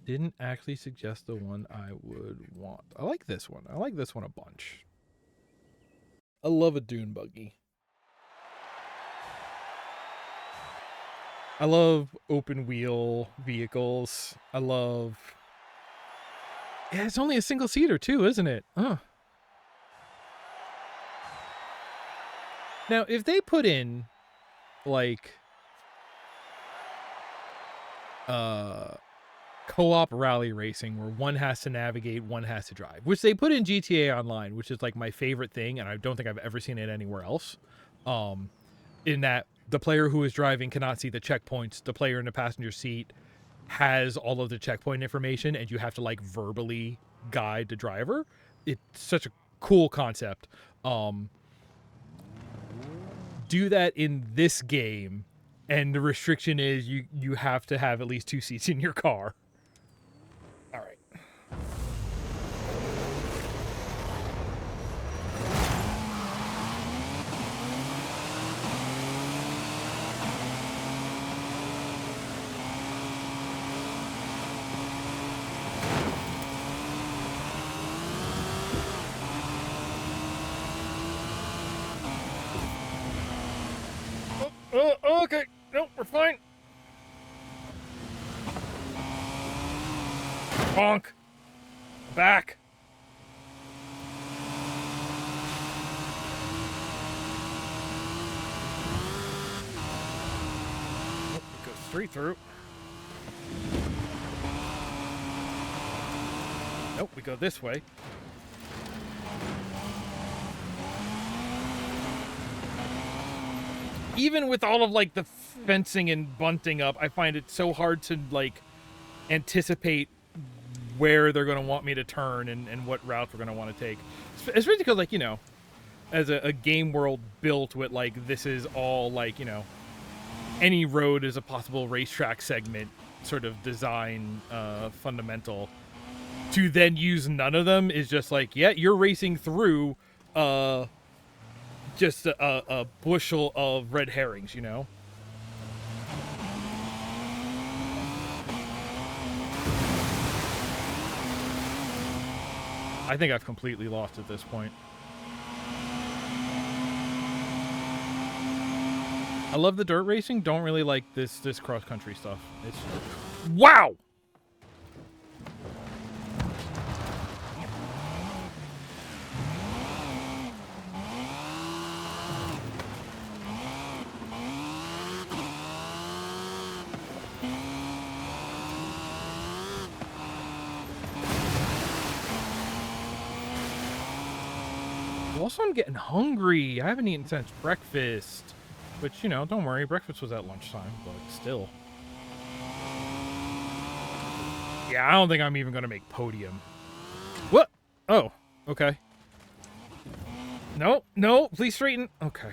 Didn't actually suggest the one I would want. I like this one. I like this one a bunch. I love a dune buggy. I love open wheel vehicles. I love... Yeah, it's only a single seater too, isn't it? Now, if they put in like co-op rally racing where one has to navigate, one has to drive, which they put in GTA Online, which is like my favorite thing, and I don't think I've ever seen it anywhere else, in that the player who is driving cannot see the checkpoints. The player in the passenger seat has all of the checkpoint information, and you have to like verbally guide the driver. It's such a cool concept. Do that in this game, and the restriction is you have to have at least 2 seats in your car. All right. Okay. No, we're fine. Bonk. Back. Oh, it goes straight through. Nope, we go this way. Even with all of like the fencing and bunting up, I find it so hard to like anticipate where they're going to want me to turn and what route we're going to want to take. Especially because, like, you know, as a game world built with like, this is all like, you know, any road is a possible racetrack segment sort of design fundamental. To then use none of them is just like, yeah, you're racing through just a bushel of red herrings, you know? I think I've completely lost at this point. I love the dirt racing. Don't really like this cross country stuff. It's wow. Also, I'm getting hungry. I haven't eaten since breakfast. Which, you know, don't worry. Breakfast was at lunchtime, but still. Yeah, I don't think I'm even going to make podium. What? Oh, okay. No, no, please straighten. Okay.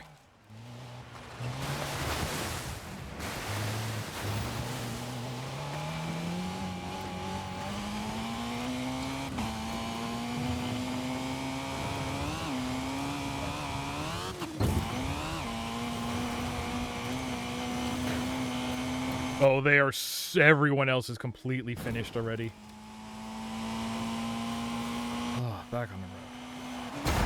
Oh, they are. Everyone else is completely finished already. Oh, back on the road.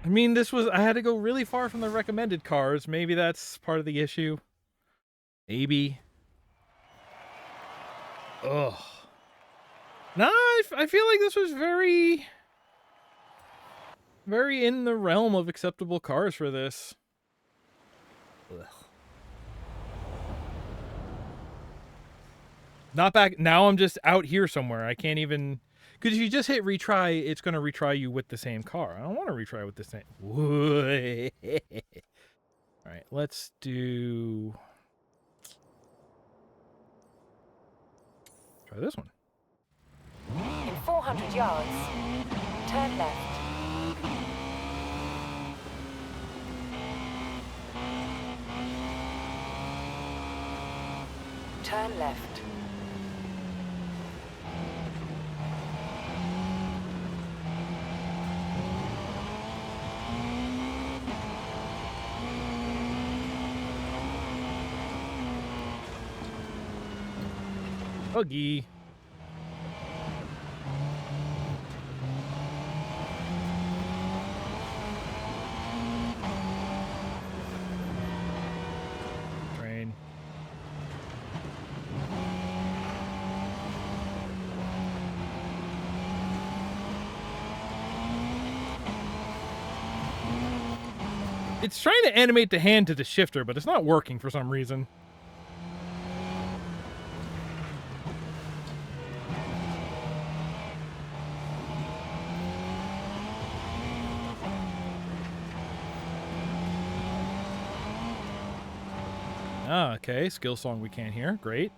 I mean, this was. I had to go really far from the recommended cars. Maybe that's part of the issue. Maybe. Ugh. Nah, I feel like this was very in the realm of acceptable cars for this. Ugh. Not back now. I'm just out here somewhere. I can't even, because if you just hit retry, it's going to retry you with the same car. I don't want to retry with the same. All right, let's do. Try this one. In 400 yards, turn left. Turn left. Buggy. Train. It's trying to animate the hand to the shifter, but it's not working for some reason. Ah, okay. Skill song we can't hear. Great.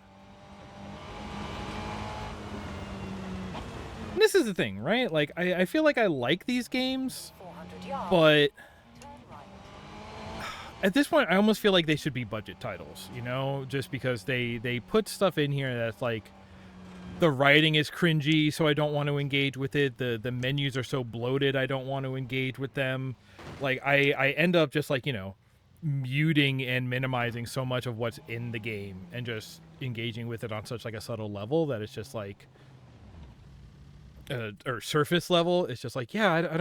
And this is the thing, right? Like, I feel like I like these games, 400 yards. but Turn right. at this point, I almost feel like they should be budget titles, you know? Just because they put stuff in here that's like, the writing is cringy, so I don't want to engage with it. The menus are so bloated, I don't want to engage with them. Like, I end up just like, you know, muting and minimizing so much of what's in the game and just engaging with it on such like a subtle level that it's just like or surface level. It's just like, yeah, I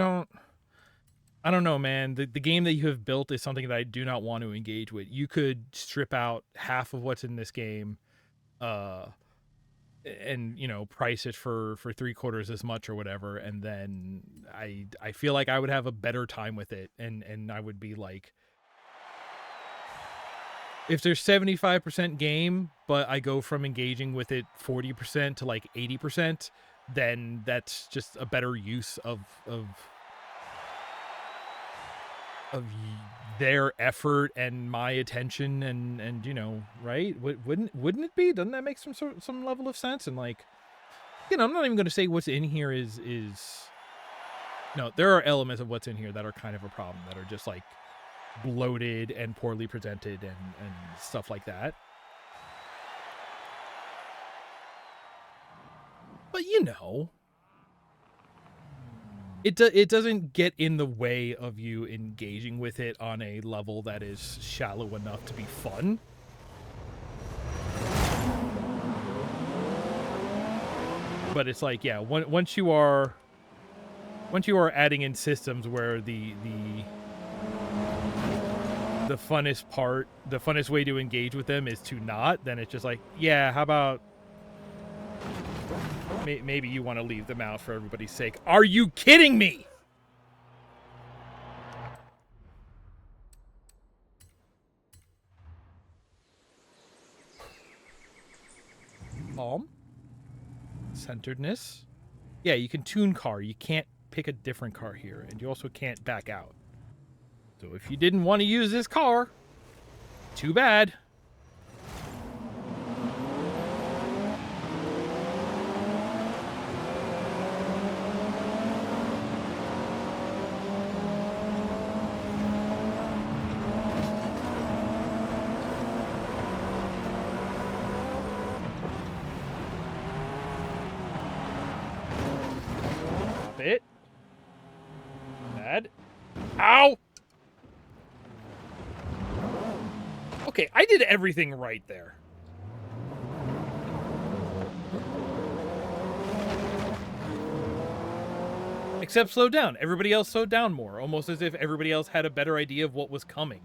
don't know, man. The game that you have built is something that I do not want to engage with. You could strip out half of what's in this game and, you know, price it for 3/4 as much or whatever, and then I feel like I would have a better time with it, and I would be like, if there's 75% game, but I go from engaging with it 40% to like 80%, then that's just a better use of their effort and my attention and you know, right? Wouldn't it be? Doesn't that make some level of sense? And like, you know, I'm not even going to say what's in here is no, there are elements of what's in here that are kind of a problem, that are just like bloated and poorly presented and stuff like that. But you know, it doesn't get in the way of you engaging with it on a level that is shallow enough to be fun. But it's like, yeah, once you are adding in systems where the funnest way to engage with them is to not, then it's just like, yeah, how about maybe you want to leave them out for everybody's sake. Are you kidding me? Calm. Centeredness. Yeah, you can tune car. You can't pick a different car here, and you also can't back out. So if you didn't want to use this car, too bad. It. Bad. Ow! Okay, I did everything right there. Except slow down. Everybody else slowed down more, almost as if everybody else had a better idea of what was coming.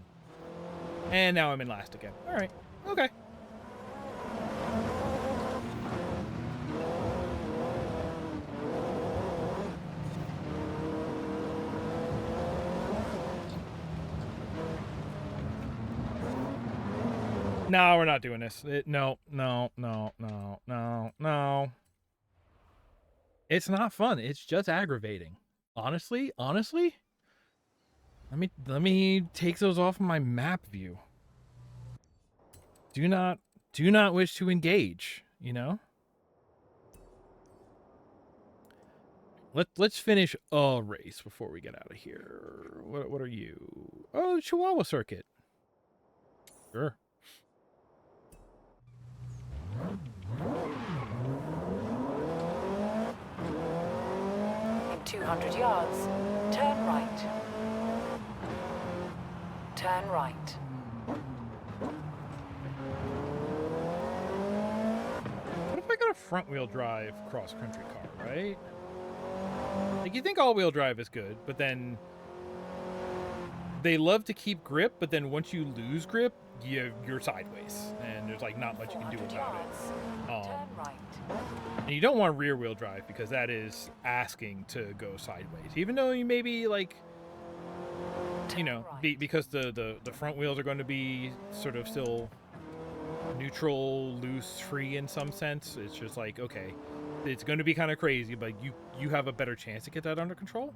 And now I'm in last again. Alright, okay. No, we're not doing this. No. It's not fun. It's just aggravating. Honestly, let me take those off my map view. Do not wish to engage, you know? Let's finish a race before we get out of here. What are you? Oh, Chihuahua Circuit. Sure. 200 yards, turn right. Turn right. What if I got a front-wheel drive cross-country car, right? Like, you think all-wheel drive is good, but then they love to keep grip, but then once you lose grip, you're sideways, and there's like not much you can do about it. Turn right. And you don't want rear-wheel drive because that is asking to go sideways, even though you maybe like, you know, because the front wheels are going to be sort of still neutral, loose, free in some sense. It's just like, okay, it's going to be kind of crazy, but you have a better chance to get that under control.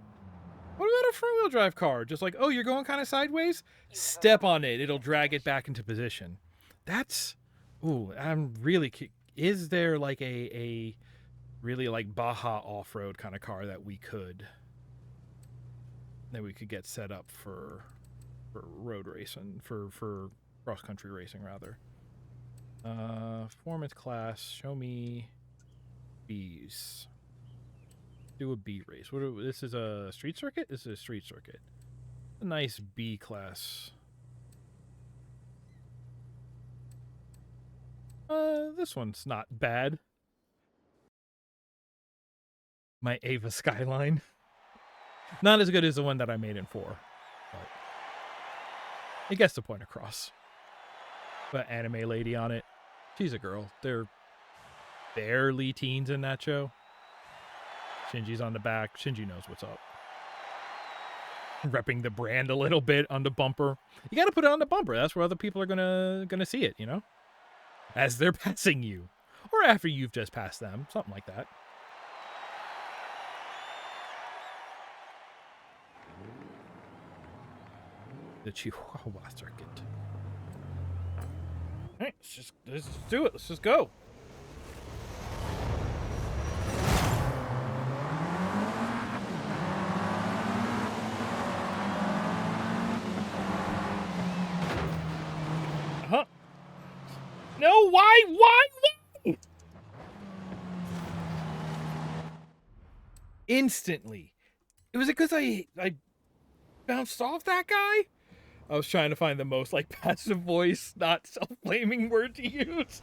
What about a front-wheel drive car? Just like, oh, you're going kind of sideways? Step on it. It'll drag it back into position. That's... Ooh, I'm really... Is there like a really like Baja off-road kind of car that we could get set up for road racing, for cross-country racing, rather? Performance class. Show me B's. Do a B race. This is a street circuit? This is a street circuit. A nice B class. This one's not bad. My Ava Skyline. Not as good as the one that I made in 4. But it gets the point across. But anime lady on it. She's a girl. They're barely teens in that show. Shinji's on the back. Shinji knows what's up. Repping the brand a little bit on the bumper. You got to put it on the bumper. That's where other people are gonna see it, you know? As they're passing you. Or after you've just passed them. Something like that. The Chihuahua Circuit. Alright, let's do it. Let's just go. Huh? No, why? Instantly. Was it because I bounced off that guy? I was trying to find the most like passive voice, not self-blaming word to use.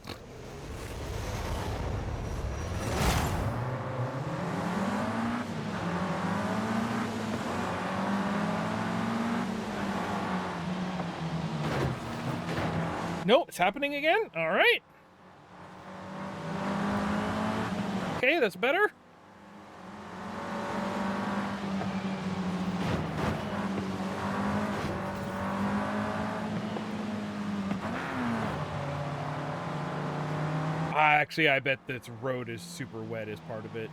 Nope, it's happening again. All right. Okay, that's better. Actually, I bet this road is super wet as part of it.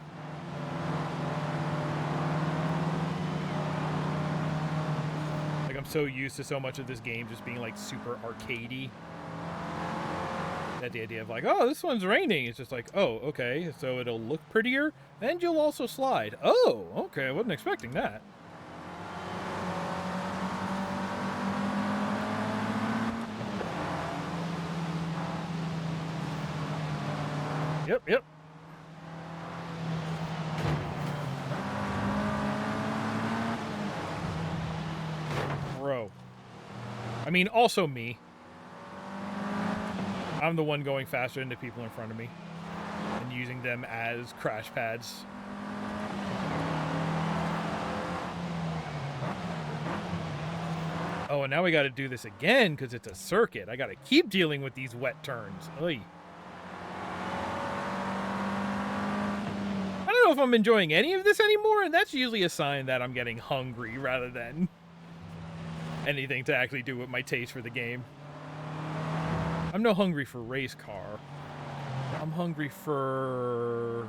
Like, I'm so used to so much of this game just being, like, super arcadey. That the idea of, like, oh, this one's raining. It's just like, oh, okay, so it'll look prettier, and you'll also slide. Oh, okay, I wasn't expecting that. Yep. Bro. I mean, also me. I'm the one going faster than the people in front of me and using them as crash pads. Oh, and now we got to do this again because it's a circuit. I got to keep dealing with these wet turns. Oy. I don't know if I'm enjoying any of this anymore, and that's usually a sign that I'm getting hungry rather than anything to actually do with my taste for the game. I'm no hungry for race car. I'm hungry for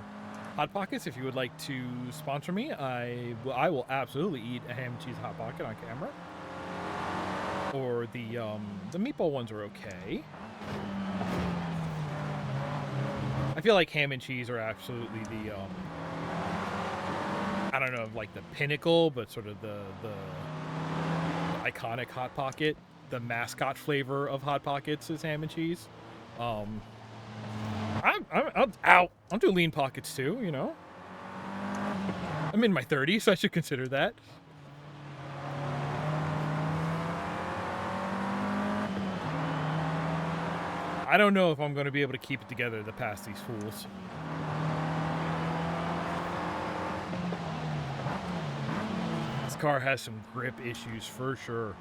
Hot Pockets. If you would like to sponsor me, I will absolutely eat a ham and cheese Hot Pocket on camera. Or the meatball ones are okay. I feel like ham and cheese are absolutely the I don't know, like the pinnacle, but sort of the iconic Hot Pocket. The mascot flavor of Hot Pockets is ham and cheese. I'll do lean pockets too, you know. I'm in my 30s, so I should consider that. I don't know if I'm going to be able to keep it together to pass these fools. This car has some grip issues for sure.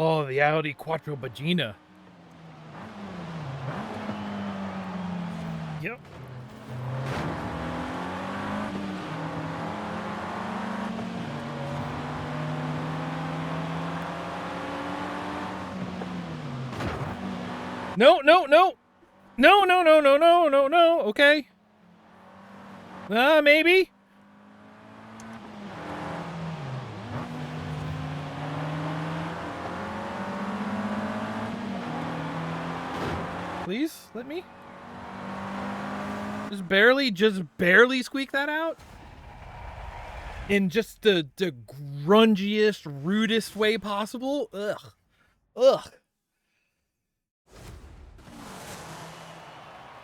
Oh, the Audi Quattro Bagina. Yep. No. No. Okay. Maybe. Please, let me. Just barely squeak that out. In just the grungiest, rudest way possible. Ugh.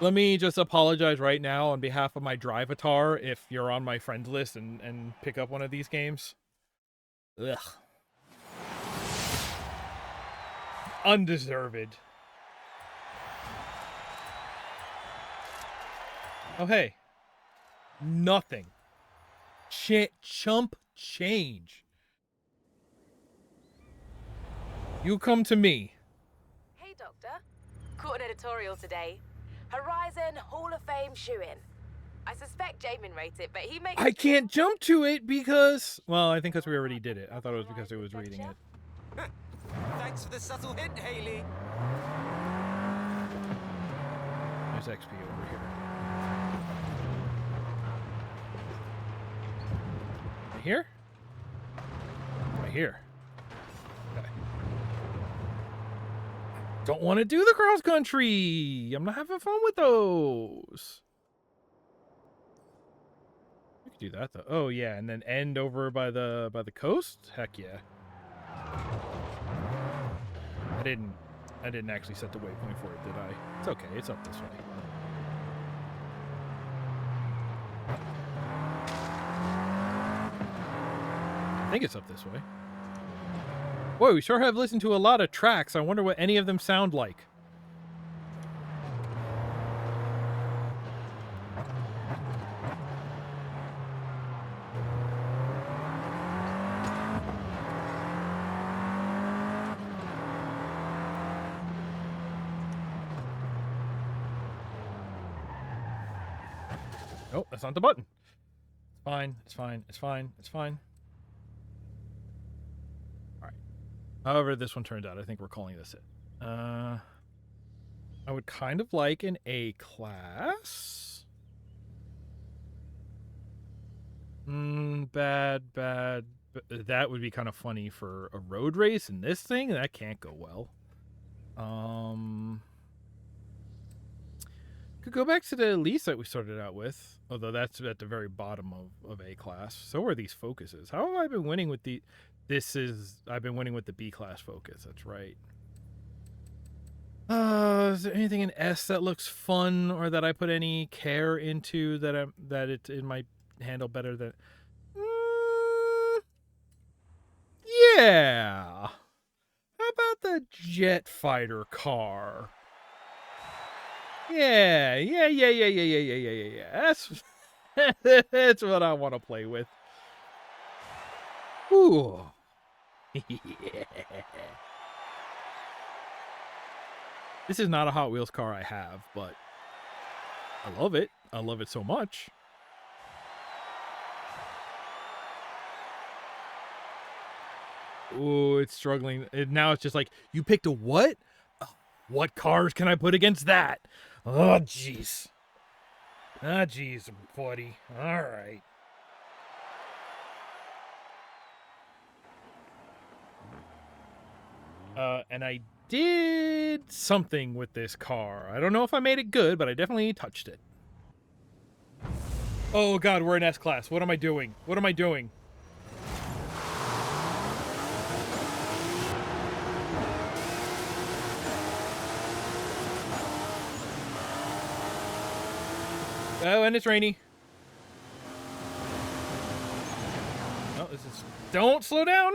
Let me just apologize right now on behalf of my Drivatar if you're on my friends list and pick up one of these games. Ugh. Undeserved. Oh, hey. Nothing. Chump change. You come to me. Hey, Doctor. Caught an editorial today. Horizon Hall of Fame shoe-in. I suspect Jamin wrote it, but he makes... I can't jump to it because... Well, I think because we already did it. I thought it was because it was reading it. Thanks for the subtle hint, Haley. There's XP over here. Right here? Right here. Okay. Don't want to do the cross country. I'm not having fun with those. We could do that though. Oh yeah, and then end over by the coast. Heck yeah. I didn't actually set the waypoint for it, did I? It's okay. It's up this way. think it's up this way. Boy, we sure have listened to a lot of tracks. I wonder what any of them sound like. Oh, that's not the button. It's fine. It's fine. It's fine. It's fine. All right. However this one turns out, I think we're calling this it. I would kind of like an A class. Bad. That would be kind of funny for a road race in this thing. That can't go well. Could go back to the Elise that we started out with, although that's at the very bottom of A class. So are these focuses. How have I been winning with the... I've been winning with the B class focus, that's right. Is there anything in S that looks fun or that I put any care into that it might handle better than... Yeah! How about the jet fighter car? Yeah. That's what I want to play with. Ooh. Yeah. This is not a Hot Wheels car I have, but I love it. I love it so much. Ooh, it's struggling. Now it's just like, you picked a what? What cars can I put against that? Oh, jeez. Ah, jeez, buddy. All right. And I did something with this car. I don't know if I made it good, but I definitely touched it. Oh, God, we're in S-Class. What am I doing? What am I doing? Oh, and it's rainy. Oh, this is... Don't slow down!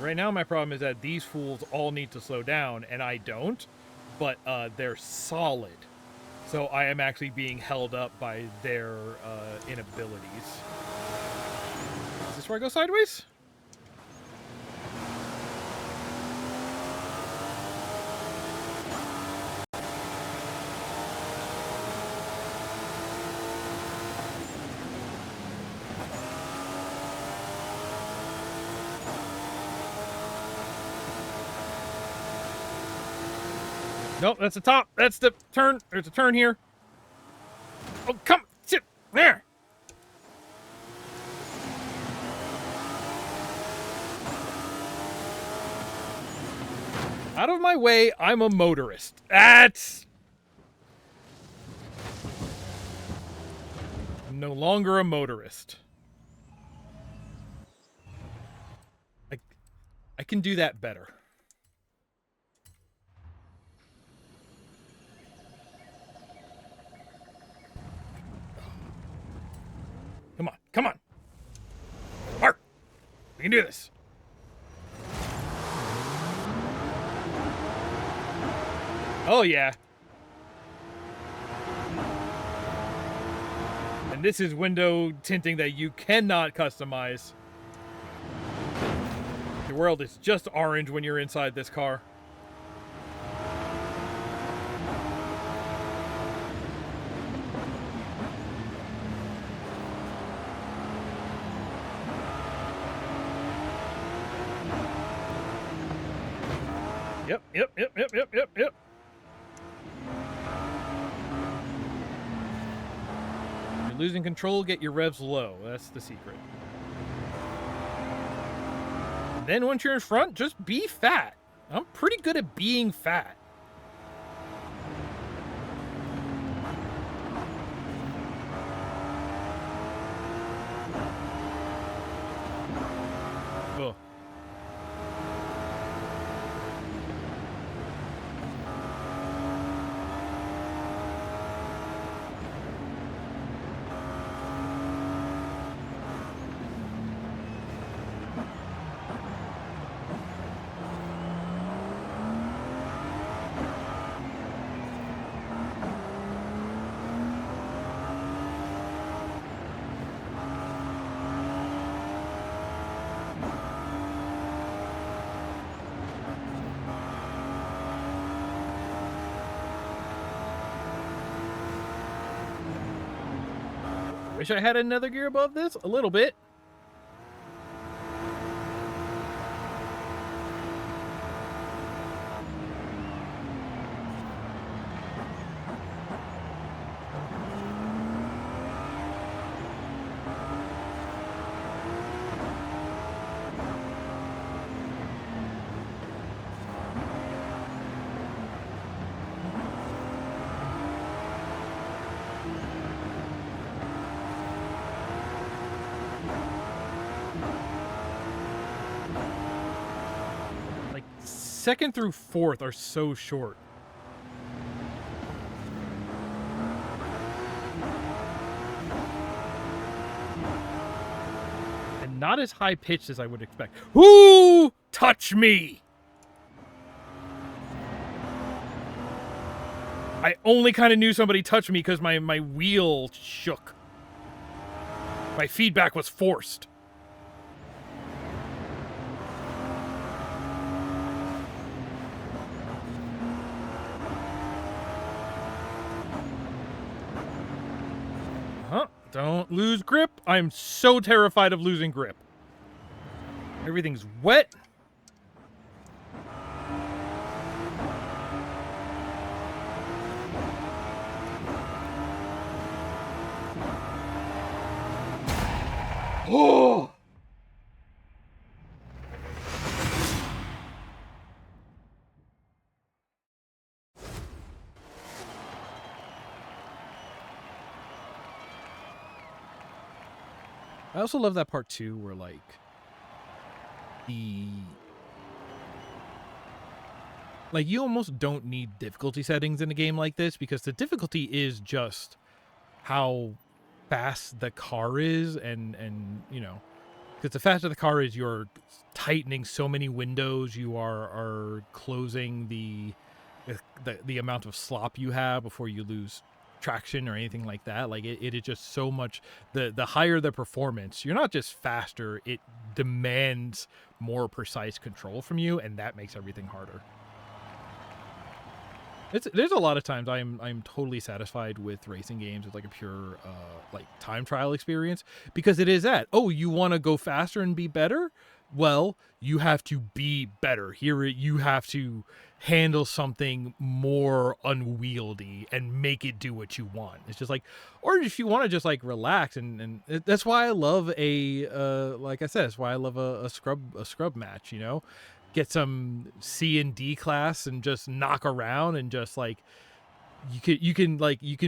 Right now, my problem is that these fools all need to slow down, and I don't, but they're solid. So I am actually being held up by their inabilities. Is this where I go sideways? Nope, that's the top. That's the turn. There's a turn here. Oh, come. Sit. There. Out of my way. I'm a motorist. That's... I'm no longer a motorist. I can do that better. Come on, come on. Mark, we can do this. Oh, yeah. And this is window tinting that you cannot customize. The world is just orange when you're inside this car. Yep. You're losing control, get your revs low. That's the secret. And then once you're in front, just be fat. I'm pretty good at being fat. Wish I had another gear above this a little bit. Second through fourth are so short. And not as high pitched as I would expect. Who touch me? I only kind of knew somebody touched me because my wheel shook. My feedback was forced. Don't lose grip. I'm so terrified of losing grip. Everything's wet. Oh! I also love that part too, where like you almost don't need difficulty settings in a game like this, because the difficulty is just how fast the car is, and you know, because the faster the car is, you're tightening so many windows, you are closing the amount of slop you have before you lose traction or anything like that. Like it is just so much, the higher the performance, you're not just faster, it demands more precise control from you, and that makes everything harder. There's a lot of times I'm totally satisfied with racing games with like a pure like time trial experience, because it is that, oh, you want to go faster and be better? Well, you have to be better. Here you have to handle something more unwieldy and make it do what you want. It's just like, or if you want to just like relax, and that's why I love a like I said, that's why I love a scrub match, you know? Get some C and D class and just knock around, and just like you can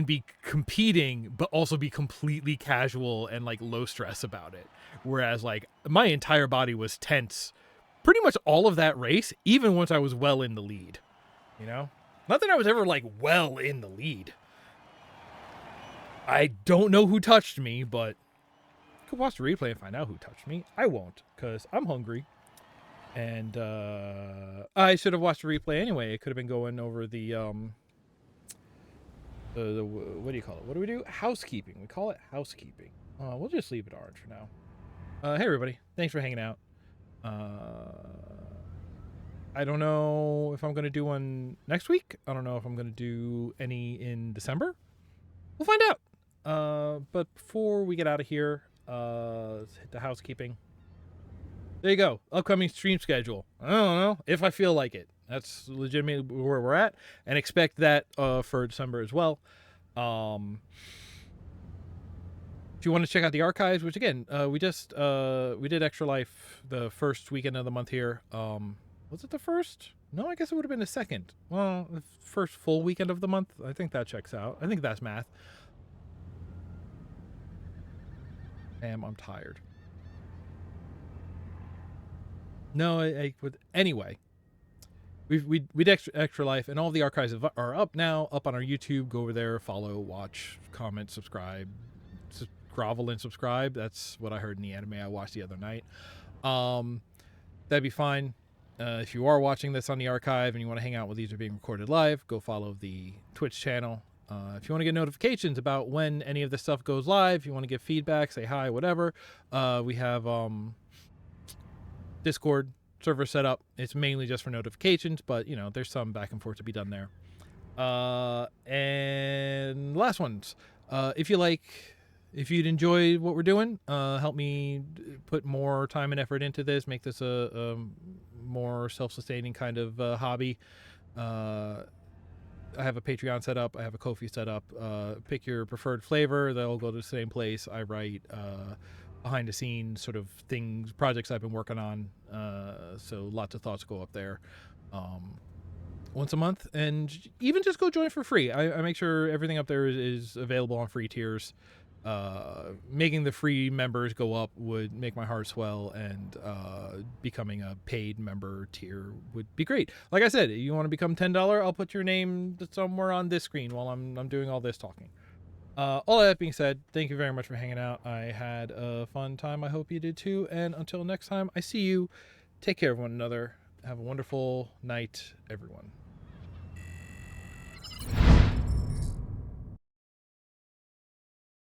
be competing but also be completely casual and like low stress about it. Whereas like my entire body was tense pretty much all of that race, even once I was well in the lead, you know? Not that I was ever like well in the lead. I don't know who touched me, but you could watch the replay and find out who touched me. I won't, because I'm hungry. And I should have watched the replay anyway. It could have been going over the what do you call it? What do we do? Housekeeping. We call it housekeeping. We'll just leave it orange for now. Hey everybody, thanks for hanging out. I don't know if I'm gonna do one next week. I don't know if I'm gonna do any in December. We'll find out. But before we get out of here, let's hit the housekeeping. There you go. Upcoming stream schedule. I don't know if I feel like it. That's legitimately where we're at, and expect that for December as well. If you want to check out the archives, which again, we did Extra Life the first weekend of the month here. Was it the first? No, I guess it would have been the second. Well, the first full weekend of the month. I think that checks out. I think that's math. Damn, I'm tired. No, I would anyway. We did extra life, and all the archives are up now, up on our YouTube. Go over there, follow, watch, comment, subscribe, grovel and subscribe. That's what I heard in the anime I watched the other night. That'd be fine. If you are watching this on the archive and you want to hang out while these are being recorded live, go follow the Twitch channel. If you want to get notifications about when any of this stuff goes live, if you want to give feedback, say hi, whatever, we have Discord server set up. It's mainly just for notifications, but you know, there's some back and forth to be done there. And last ones, if you like if you'd enjoy what we're doing, help me put more time and effort into this, make this a more self-sustaining kind of hobby. I have a Patreon set up. I have a Ko-fi set up. Pick your preferred flavor. They'll go to the same place. I write behind the scenes sort of things, projects I've been working on. So lots of thoughts go up there once a month. And even just go join for free. I make sure everything up there is available on free tiers. Making the free members go up would make my heart swell, and becoming a paid member tier would be great. Like I said, you want to become $10, I'll put your name somewhere on this screen while I'm doing all this talking. All that being said, thank you very much for hanging out. I had a fun time. I hope you did too. And until next time, I see you. Take care of one another. Have a wonderful night, everyone.